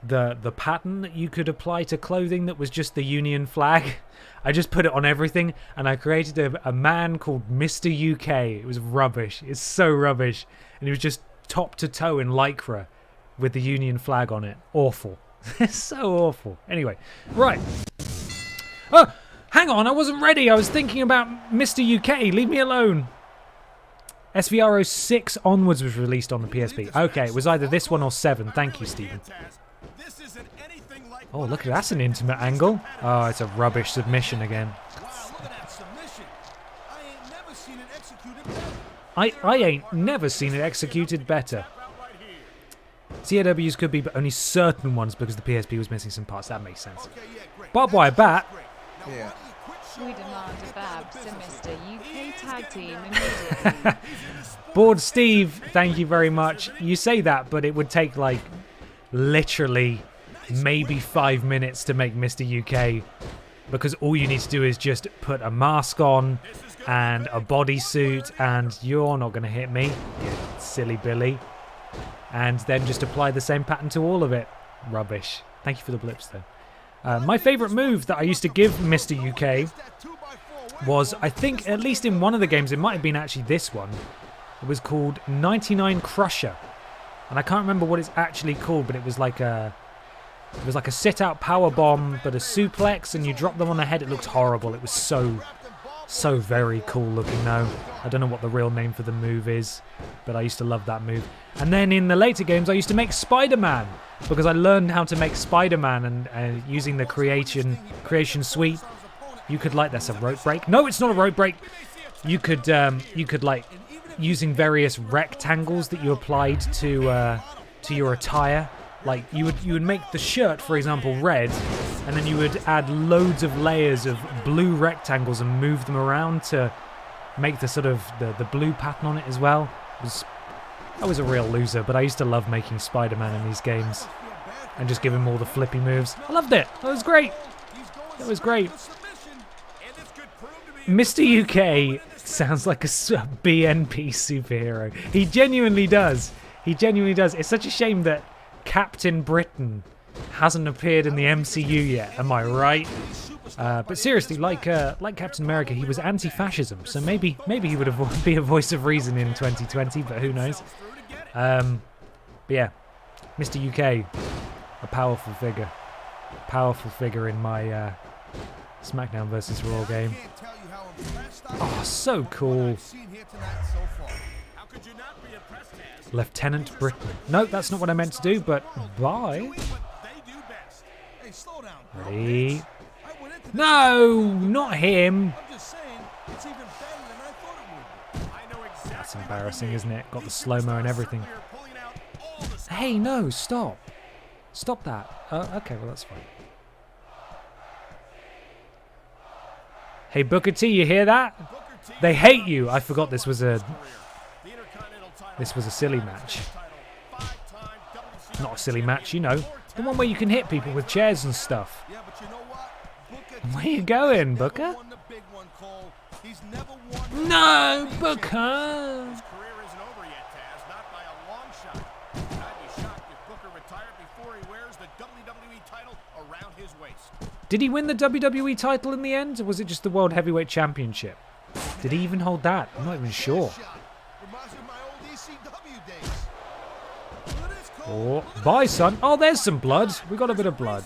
the pattern that you could apply to clothing that was just the Union flag, I just put it on everything and I created a man called Mr. UK. It was rubbish. It's so rubbish. And he was just top to toe in Lycra with the Union flag on it. Awful. It's so awful. Anyway, right. Oh, hang on. I wasn't ready. I was thinking about Mr. UK. Leave me alone. SVR 06 onwards was released on the PSP. Okay, it was either this one or 7. Thank you, Stephen. Oh, look at that's an intimate angle. Oh, it's a rubbish submission again. I ain't never seen it executed better. CAWs could be, but only certain ones because the PSP was missing some parts. That makes sense. Barbed wire bat. Yeah. We demand a Babs and Mr. UK tag team immediately. Bored Steve, thank you very much. You say that, but it would take like literally maybe 5 minutes to make Mr. UK, because all you need to do is just put a mask on and a bodysuit, and you're not going to hit me, you silly Billy. And then just apply the same pattern to all of it. Rubbish. Thank you for the blips, though. My favourite move that I used to give Mr. UK was, I think, at least in one of the games, it might have been actually this one. It was called 99 Crusher. And I can't remember what it's actually called, but it was like a sit-out power bomb, but a suplex, and you drop them on the head. It looked horrible. It was so very cool looking though. I don't know what the real name for the move is, but I used to love that move. And then in the later games, I used to make Spider-Man, because I learned how to make Spider-Man, and using the creation suite, you could like, that's a rope break. No, it's not a rope break. You could like, using various rectangles that you applied to your attire. Like you would make the shirt, for example, red, and then you would add loads of layers of blue rectangles and move them around to make the sort of the blue pattern on it as well. I was a real loser, but I used to love making Spider-Man in these games and just give him all the flippy moves. I loved it. That was great. That was great. Mr. UK sounds like a BNP superhero. He genuinely does. He genuinely does. It's such a shame that Captain Britain hasn't appeared in the MCU yet. Am I right? But seriously, like Captain America, he was anti-fascism, so maybe he would be a voice of reason in 2020, but who knows? But yeah, Mr. UK, a powerful figure in my SmackDown vs. Raw game. Oh, so cool. Lieutenant Britain. No, that's not what I meant to do, but bye. Ready? No, not him. That's embarrassing, isn't it? Got the slow-mo and everything. Hey, no, stop. Stop that. Okay, well, that's fine. Hey, Booker T, you hear that? They hate you. I forgot this was a silly match. Not a silly match, you know. The one where you can hit people with chairs and stuff. Where you going, Booker? No, Booker! Did he win the WWE title in the end, or was it just the World Heavyweight Championship? Did he even hold that? I'm not even sure. Oh, bye, son. Oh, there's some blood. We got a bit of blood.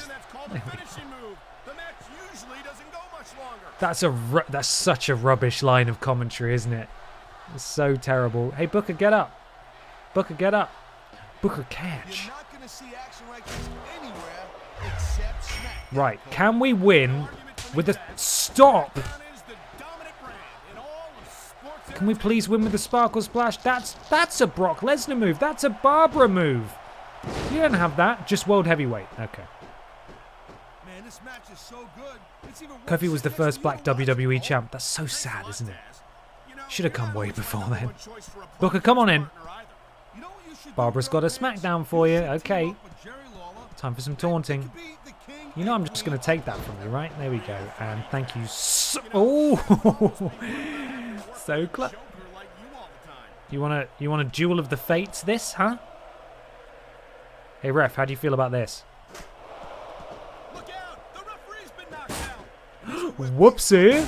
That's such a rubbish line of commentary, isn't it? It's so terrible. Hey, Booker, get up. Booker, get up. Booker, catch. Right, can we win with a stop? Can we please win with the Sparkle Splash? That's a Brock Lesnar move. That's a Barbara move. You don't have that. Just World Heavyweight. Okay. Man, this match is so good. Kofi was the first black WWE champ. That's so sad, isn't it? Should have come way before then. Booker, come on in. Barbara's got a Smackdown for you. Okay. Time for some taunting. You know I'm just going to take that from you, right? There we go. And thank you so... Oh! So close. You want a duel of the fates this, huh? Hey, ref, how do you feel about this? Whoopsie!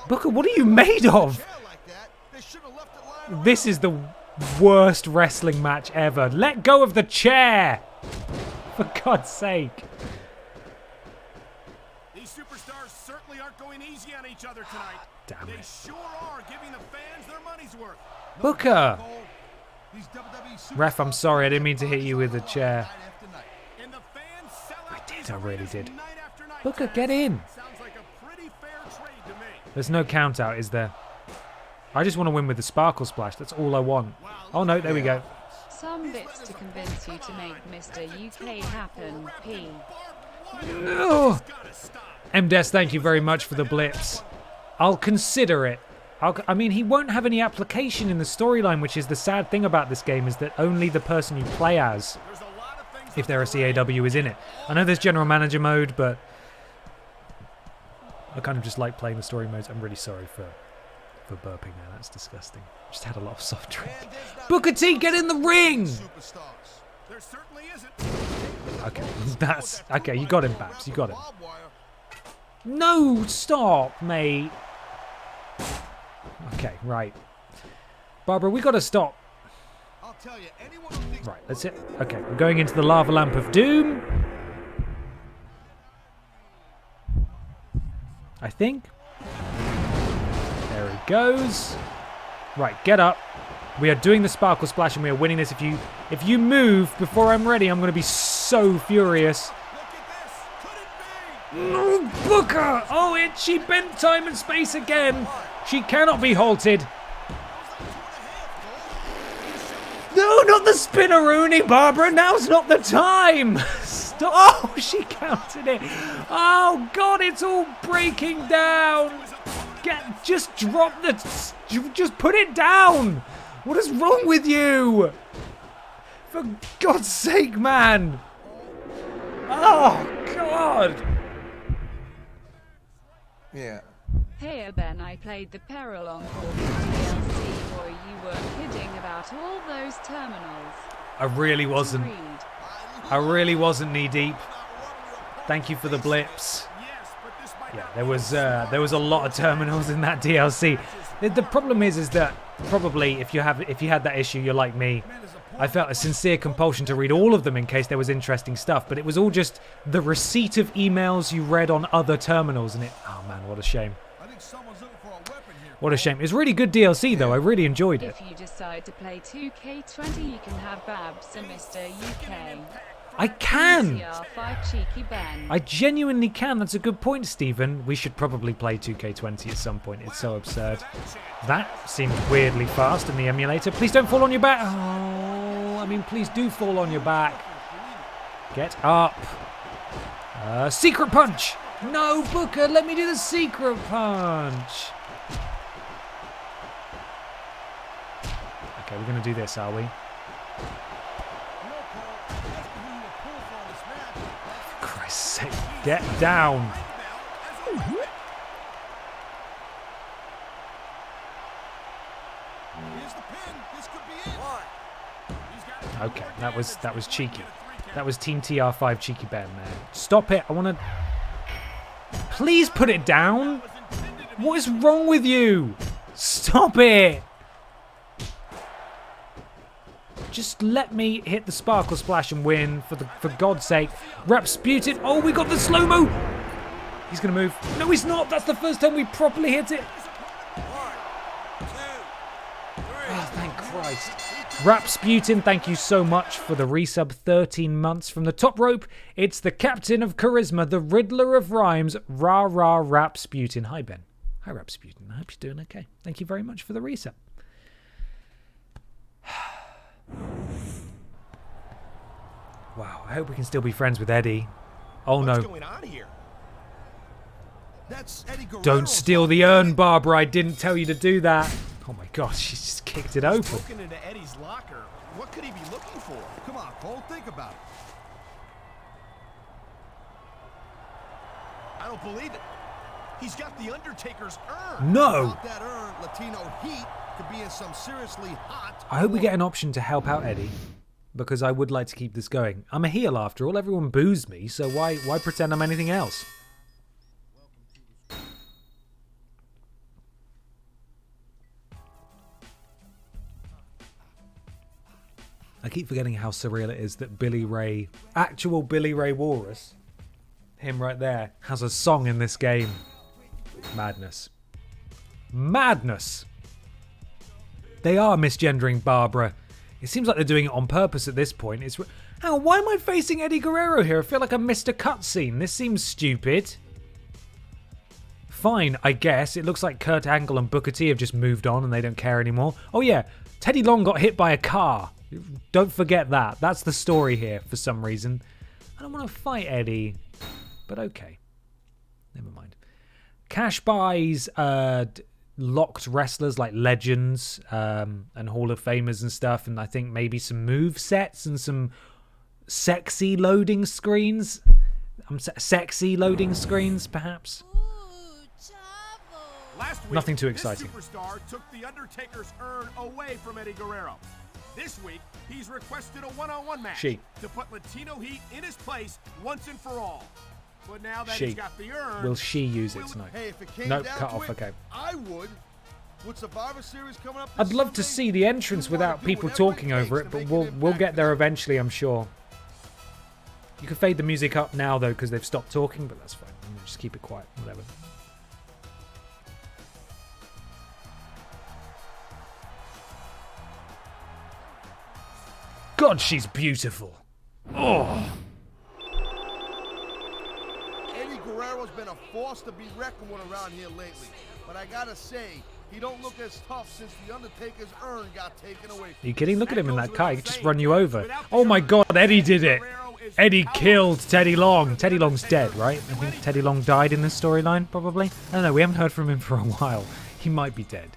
Booker, what are you made of? This is the worst wrestling match ever. Let go of the chair! For God's sake. These superstars certainly aren't going easy on on each other tonight. Damn They it. sure are giving the fans their money's worth. Booker! These WWE Ref, I'm sorry, I didn't mean to hit you with a chair. And the fans sell out did, these I really arenas did. night after night, Booker, Taz. get in! Sounds like a pretty fair trade to me. There's no count out, is there? I just want to win with the Sparkle Splash. That's all I want. Oh no, there we go. Some bits to convince you to make Mr. UK happen, P. No. MDes, thank you very much for the blips. I'll consider it. I mean, he won't have any application in the storyline, which is the sad thing about this game, is that only the person you play as, if they're a CAW, is in it. I know there's General Manager mode, but I kind of just like playing the story modes. I'm really sorry for burping there. That's disgusting. Just had a lot of soft drink. Booker T, get in the ring! There certainly isn't. Okay, that's... Okay, you got him, Babs. You got him. No, stop, mate. Okay, right. Barbara, we got to stop. I'll tell you, anyone who thinks Right, that's it. Okay, we're going into the lava lamp of doom. I think. There he goes. Right, get up. We are doing the Sparkle Splash and we are winning this. If you move before I'm ready, I'm going to be so furious. No, Booker! Oh, she bent time and space again. She cannot be halted. No, not the spinneroonie, Barbara. Now's not the time. Stop. Oh, she counted it. Oh, God, it's all breaking down. Just drop just put it down. What is wrong with you? For God's sake, man. Oh, God. Yeah. Hey Ben, I played the Peril on Call of Duty DLC, boy, you were kidding about all those terminals. I really wasn't. Read. I really wasn't knee deep. Thank you for the blips. Yeah, there was a lot of terminals in that DLC. The problem is that probably if you had that issue, you're like me. I felt a sincere compulsion to read all of them in case there was interesting stuff, but it was all just the receipt of emails you read on other terminals, and oh man, what a shame. What a shame. It was really good DLC though. I really enjoyed it. If you decide to play 2K20, you can have Babs and Mr. UK. I can! CR5 cheeky Ben. I genuinely can. That's a good point, Stephen. We should probably play 2K20 at some point. It's so absurd. That seemed weirdly fast in the emulator. Please don't fall on your back. Oh, I mean, please do fall on your back. Get up. Secret punch. No, Booker, let me do the secret punch. Okay, we're going to do this, are we? For Christ's sake, get down. Okay, that was cheeky. That was Team TR5 cheeky Ben there. Stop it. I want to... Please put it down. What is wrong with you? Stop it. Just let me hit the Sparkle Splash and win, for God's sake. Rasputin. Oh, we got the slow-mo. He's going to move. No, he's not. That's the first time we properly hit it. Oh, thank Christ. Rasputin, thank you so much for the resub. 13 months from the top rope. It's the captain of charisma, the Riddler of rhymes, rah-rah Rasputin. Hi, Ben. Hi, Rasputin. I hope you're doing okay. Thank you very much for the resub. Wow, I hope we can still be friends with Eddie. Oh no. What's going on here? That's Eddie Guerrero's Don't steal the urn, Barbara. I didn't tell you to do that. Oh my gosh, she's just kicked it open. Broken into Eddie's locker. What could he be looking for? Come on, Cole, think about it. I don't believe it. He's got the Undertaker's urn. No. Without that urn, Latino heat could be in some seriously hot... I hope we get an option to help out Eddie, because I would like to keep this going. I'm a heel after all. Everyone boos me, so why pretend I'm anything else? I keep forgetting how surreal it is that Billy Ray, actual Billy Ray Walrus, him right there, has a song in this game. Madness. Madness! They are misgendering Barbara. It seems like they're doing it on purpose at this point. Hang on, why am I facing Eddie Guerrero here? I feel like I missed a cutscene. This seems stupid. Fine, I guess. It looks like Kurt Angle and Booker T have just moved on and they don't care anymore. Oh yeah, Teddy Long got hit by a car. Don't forget that. That's the story here for some reason. I don't want to fight Eddie, but okay. Never mind. Cash buys locked wrestlers like legends and Hall of Famers and stuff, and I think maybe some move sets and some sexy loading screens. Sexy loading screens, perhaps. Last week, nothing too exciting. This superstar took the Undertaker's urn away from Eddie Guerrero. This week, he's requested a one-on-one match to put Latino heat in his place once and for all. But now that he's got the urn, will she use it tonight? Hey, if it came nope, down cut to off. it, Okay. I would. With Survivor Series coming up, I'd love to see the entrance without people talking over it, but we'll get there eventually, I'm sure. You can fade the music up now though because they've stopped talking, but that's fine. Just keep it quiet, whatever. God, she's beautiful. Oh. Eddie Guerrero's been a force to be reckoned with around here lately. But I gotta say, he don't look as tough since the Undertaker's urn got taken away from him. Are you kidding? Look at him in that car. He could just run you over. Oh my God, Eddie did it. Eddie killed Teddy Long. Teddy Long's dead, right? I think Teddy Long died in this storyline, probably. I don't know. We haven't heard from him for a while. He might be dead.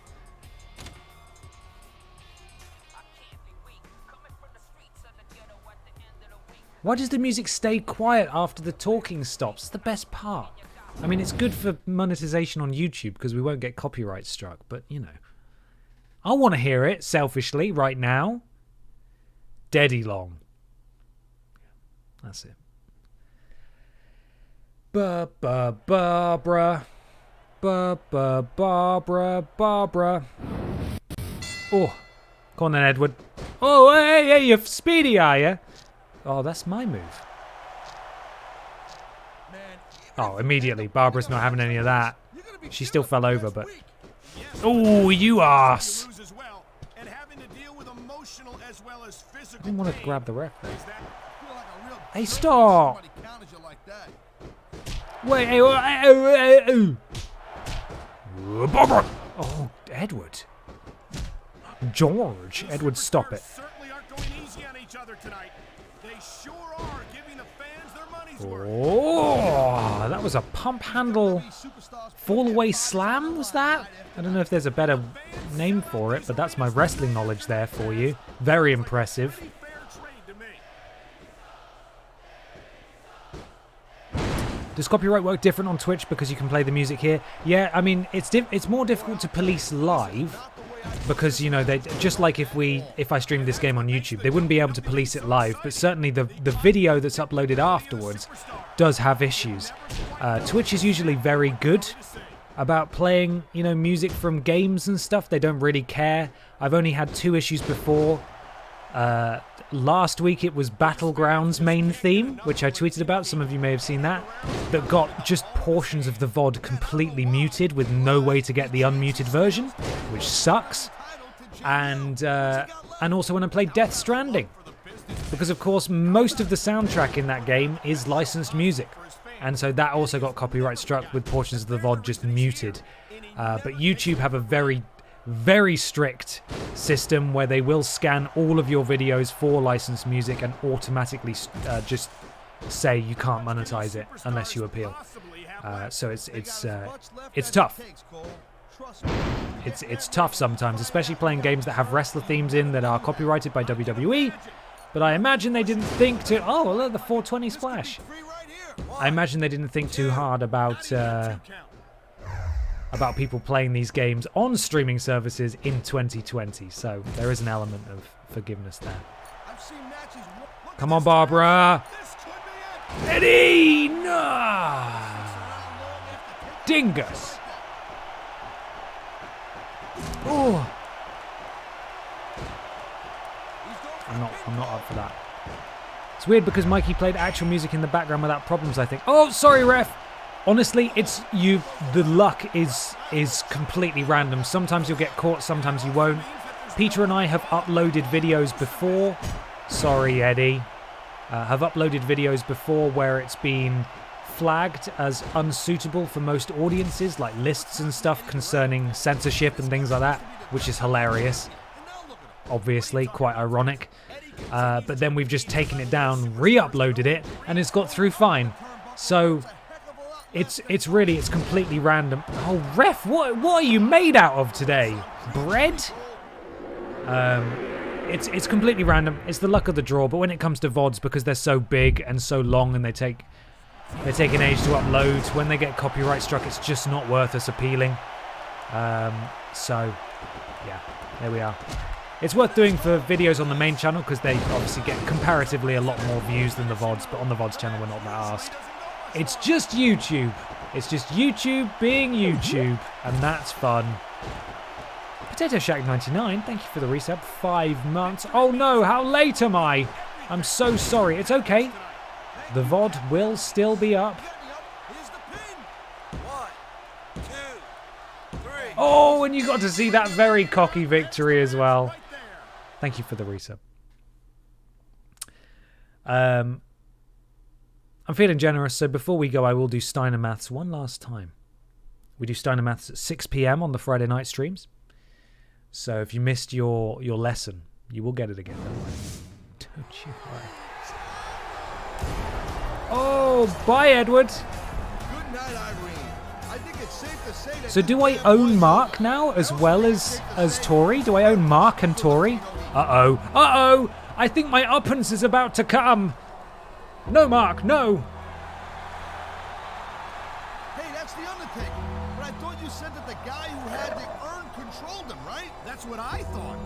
Why does the music stay quiet after the talking stops? It's the best part. I mean, it's good for monetization on YouTube because we won't get copyright struck, but, you know. I want to hear it, selfishly, right now. Daddy Long. That's it. Barbara. Barbara. Oh, go on then, Edward. Oh, hey, you're speedy, are you? Oh, that's my move. Oh, immediately. Barbara's not having any of that. She still fell over, but... Oh, you ass! I didn't want to grab the ref there. Hey, stop! Wait, hey, Barbara! Oh, Edward. George. Edward, stop it. Oh, that was a pump handle fall away slam, was that? I don't know if there's a better name for it, but that's my wrestling knowledge there for you. Very impressive. Does copyright work different on Twitch because you can play the music here? Yeah, I mean, it's more difficult to police live because, you know, they just like if I streamed this game on YouTube, they wouldn't be able to police it live, but certainly the video that's uploaded afterwards does have issues. Twitch is usually very good about playing, you know, music from games and stuff. They don't really care. I've only had 2 issues before. Last week it was Battlegrounds main theme, which I tweeted about, some of you may have seen that got just portions of the VOD completely muted with no way to get the unmuted version, which sucks. And also when I played Death Stranding, because of course most of the soundtrack in that game is licensed music, and so that also got copyright struck with portions of the VOD just muted. But YouTube have a very strict system where they will scan all of your videos for licensed music and automatically just say you can't monetize it unless you appeal. So it's tough. It's tough sometimes, especially playing games that have wrestler themes in that are copyrighted by WWE. But I imagine they didn't think to... Oh, look, the 420 splash. I imagine they didn't think too hard about people playing these games on streaming services in 2020. So there is an element of forgiveness there. Come on, Barbara. Eddie! No! Dingus. Oh. I'm not up for that. It's weird because Mikey played actual music in the background without problems, I think. Oh, sorry, ref. Honestly, the luck is completely random. Sometimes you'll get caught, sometimes you won't. Peter and I have uploaded videos before. Sorry, Eddie. Have uploaded videos before where it's been flagged as unsuitable for most audiences, like lists and stuff concerning censorship and things like that, which is hilarious. Obviously, quite ironic. But then we've just taken it down, re-uploaded it, and it's got through fine. So it's completely random. Oh, ref, what are you made out of today? Bread? It's completely random. It's the luck of the draw. But when it comes to VODs, because they're so big and so long and they take an age to upload, when they get copyright struck, it's just not worth us appealing. So, yeah, there we are. It's worth doing for videos on the main channel because they obviously get comparatively a lot more views than the VODs, but on the VODs channel we're not that asked. It's just YouTube. It's just YouTube being YouTube, and that's fun. Potato Shack 99, thank you for the resub. 5 months. Oh no, how late am I? I'm so sorry. It's okay. The VOD will still be up. Oh, and you got to see that very cocky victory as well. Thank you for the resub. I'm feeling generous, so before we go, I will do Steiner Maths one last time. We do Steiner Maths at 6 p.m. on the Friday night streams. So if you missed your lesson, you will get it again. Don't you worry. Oh, bye, Edward. Good night, Irene. I think it's safe to say that. So do I own Mark now as well as Tori? Do I own Mark and Tori? Uh-oh. I think my uppance is about to come. No, Mark, no. Hey, that's the Undertaker. But I thought you said that the guy who had the urn controlled him, right? That's what I thought.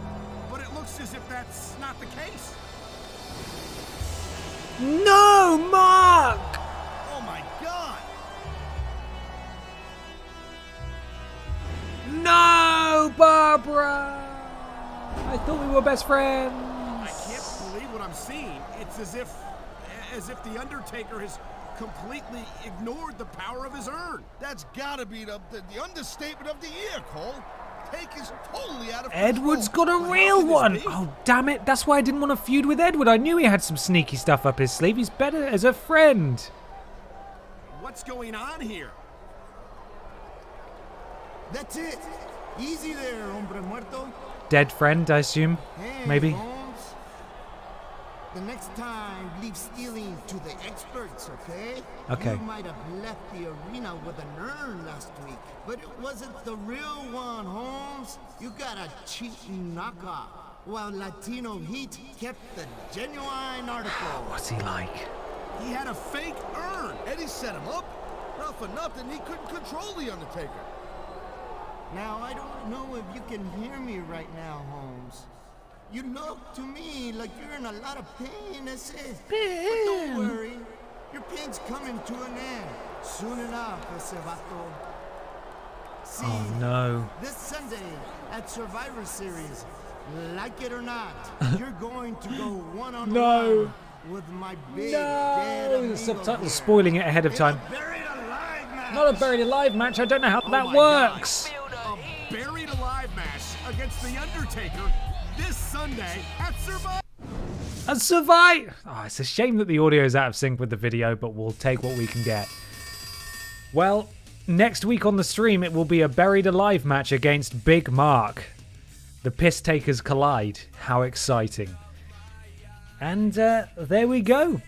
But it looks as if that's not the case. No, Mark! Oh my God! No, Barbara! I thought we were best friends. I can't believe what I'm seeing. It's as if the Undertaker has completely ignored the power of his urn. That's gotta be the understatement of the year, Cole. Take is totally out of Edward's control. got a real one. Oh, damn it. That's why I didn't want to feud with Edward. I knew he had some sneaky stuff up his sleeve. He's better as a friend. What's going on here? That's it. Easy there, hombre muerto. Dead friend, I assume. Hey, Maybe. Holmes. The next time, leave stealing to the experts, okay? Okay. You might have left the arena with an urn last week, but it wasn't the real one, Holmes. You got a cheap knockoff, while Latino Heat kept the genuine article. What's he like? He had a fake urn. Eddie set him up. Not for nothing, he couldn't control the Undertaker. Now, I don't know if you can hear me right now, Holmes. You look to me like you're in a lot of pain, ese. But don't worry, your pain's coming to an end. Soon enough, ese vato. See, Oh, no. this Sunday at Survivor Series, like it or not, you're going to go one-on-one No. with my big dead No! amigo The subtitles here. spoiling it ahead of time. Buried alive match. Not a buried alive match. I don't know how that my God. works. A buried alive match against The Undertaker this Sunday at Survivor. And survive! Oh, it's a shame that the audio is out of sync with the video, but we'll take what we can get. Well, next week on the stream, it will be a buried alive match against Big Mark. The piss takers collide. How exciting. And there we go.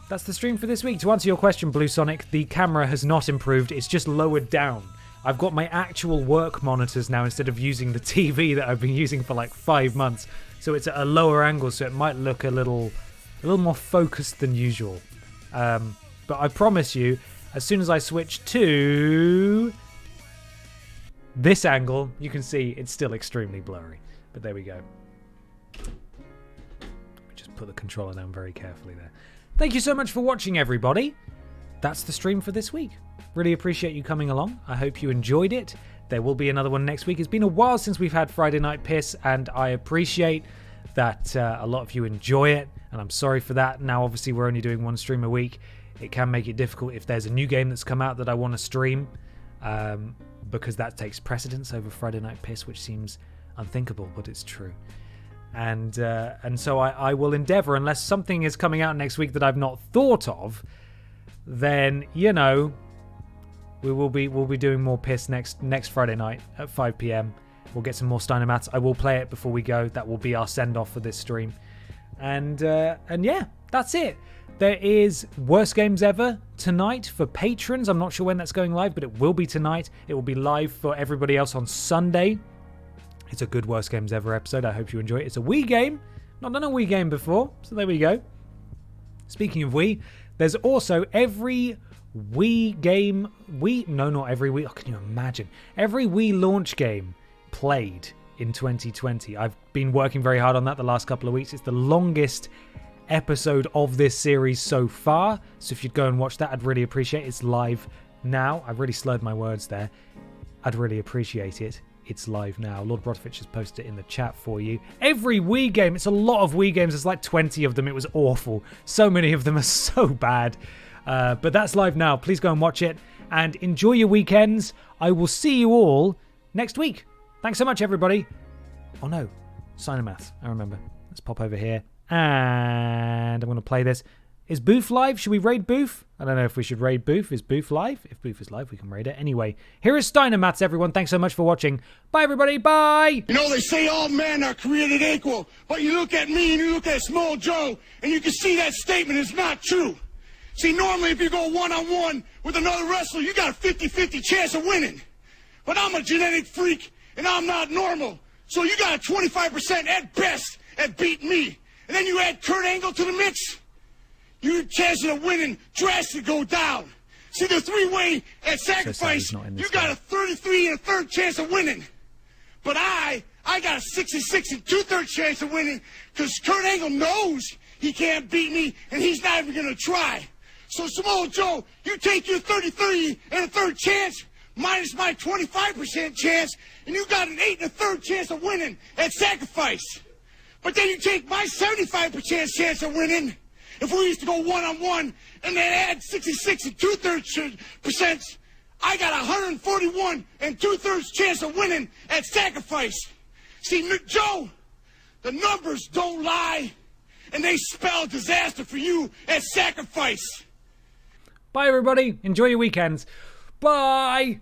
That's the stream for this week. To answer your question, Blue Sonic, the camera has not improved. It's just lowered down. I've got my actual work monitors now instead of using the TV that I've been using for like 5 months. So it's at a lower angle, so it might look a little more focused than usual. But I promise you, as soon as I switch to this angle, you can see it's still extremely blurry. But there we go. Just put the controller down very carefully there. Thank you so much for watching, everybody. That's the stream for this week. Really appreciate you coming along. I hope you enjoyed it. There will be another one next week. It's been a while since we've had Friday Night Piss, and I appreciate that a lot of you enjoy it, and I'm sorry for that. Now, obviously, we're only doing one stream a week. It can make it difficult if there's a new game that's come out that I want to stream, because that takes precedence over Friday Night Piss, which seems unthinkable, but it's true. And so I will endeavour, unless something is coming out next week that I've not thought of, then, you know, we'll be doing more Piss next Friday night at 5 p.m. We'll get some more Steiner Mats. I will play it before we go. That will be our send-off for this stream. And yeah, that's it. There is Worst Games Ever tonight for patrons. I'm not sure when that's going live, but it will be tonight. It will be live for everybody else on Sunday. It's a good Worst Games Ever episode. I hope you enjoy it. It's a Wii game. Not done a Wii game before, so there we go. Speaking of Wii, there's also every Wii game... not every Wii... Oh, can you imagine? Every Wii launch game played in 2020. I've been working very hard on that the last couple of weeks. It's the longest episode of this series so far, so if you'd go and watch that, I'd really appreciate it. It's live now. I've really slurred my words there. I'd really appreciate it. It's live now. Lord Brotovich has posted it in the chat for you. Every Wii game, it's a lot of Wii games. There's like 20 of them. It was awful. So many of them are so bad. But that's live now. Please go and watch it and enjoy your weekends. I will see you all next week. Thanks so much, everybody. Oh no, Steiner Math. I remember. Let's pop over here. And I'm going to play this. Is Boof live? Should we raid Boof? I don't know if we should raid Boof. Is Boof live? If Boof is live, we can raid it. Anyway, here is Steiner Mats, everyone. Thanks so much for watching. Bye, everybody. Bye! You know, they say all men are created equal, but you look at me and you look at Small Joe, and you can see that statement is not true. See, normally if you go one-on-one with another wrestler, you got a 50-50 chance of winning. But I'm a genetic freak, and I'm not normal. So you got a 25% at best at beating me. And then you add Kurt Angle to the mix, your chances of winning drastically go down. See, the three-way at Sacrifice, you got a 33 1/3 chance of winning. But I got a 66 2/3 chance of winning because Kurt Angle knows he can't beat me, and he's not even going to try. So, Samoa Joe, you take your 33 1/3 chance minus my 25% chance, and you got an 8 1/3 chance of winning at Sacrifice. But then you take my 75% chance of winning, if we used to go one-on-one, and then add 66 2/3%, I got a 141 2/3 chance of winning at Sacrifice. See, Joe, the numbers don't lie, and they spell disaster for you at Sacrifice. Bye, everybody. Enjoy your weekends. Bye.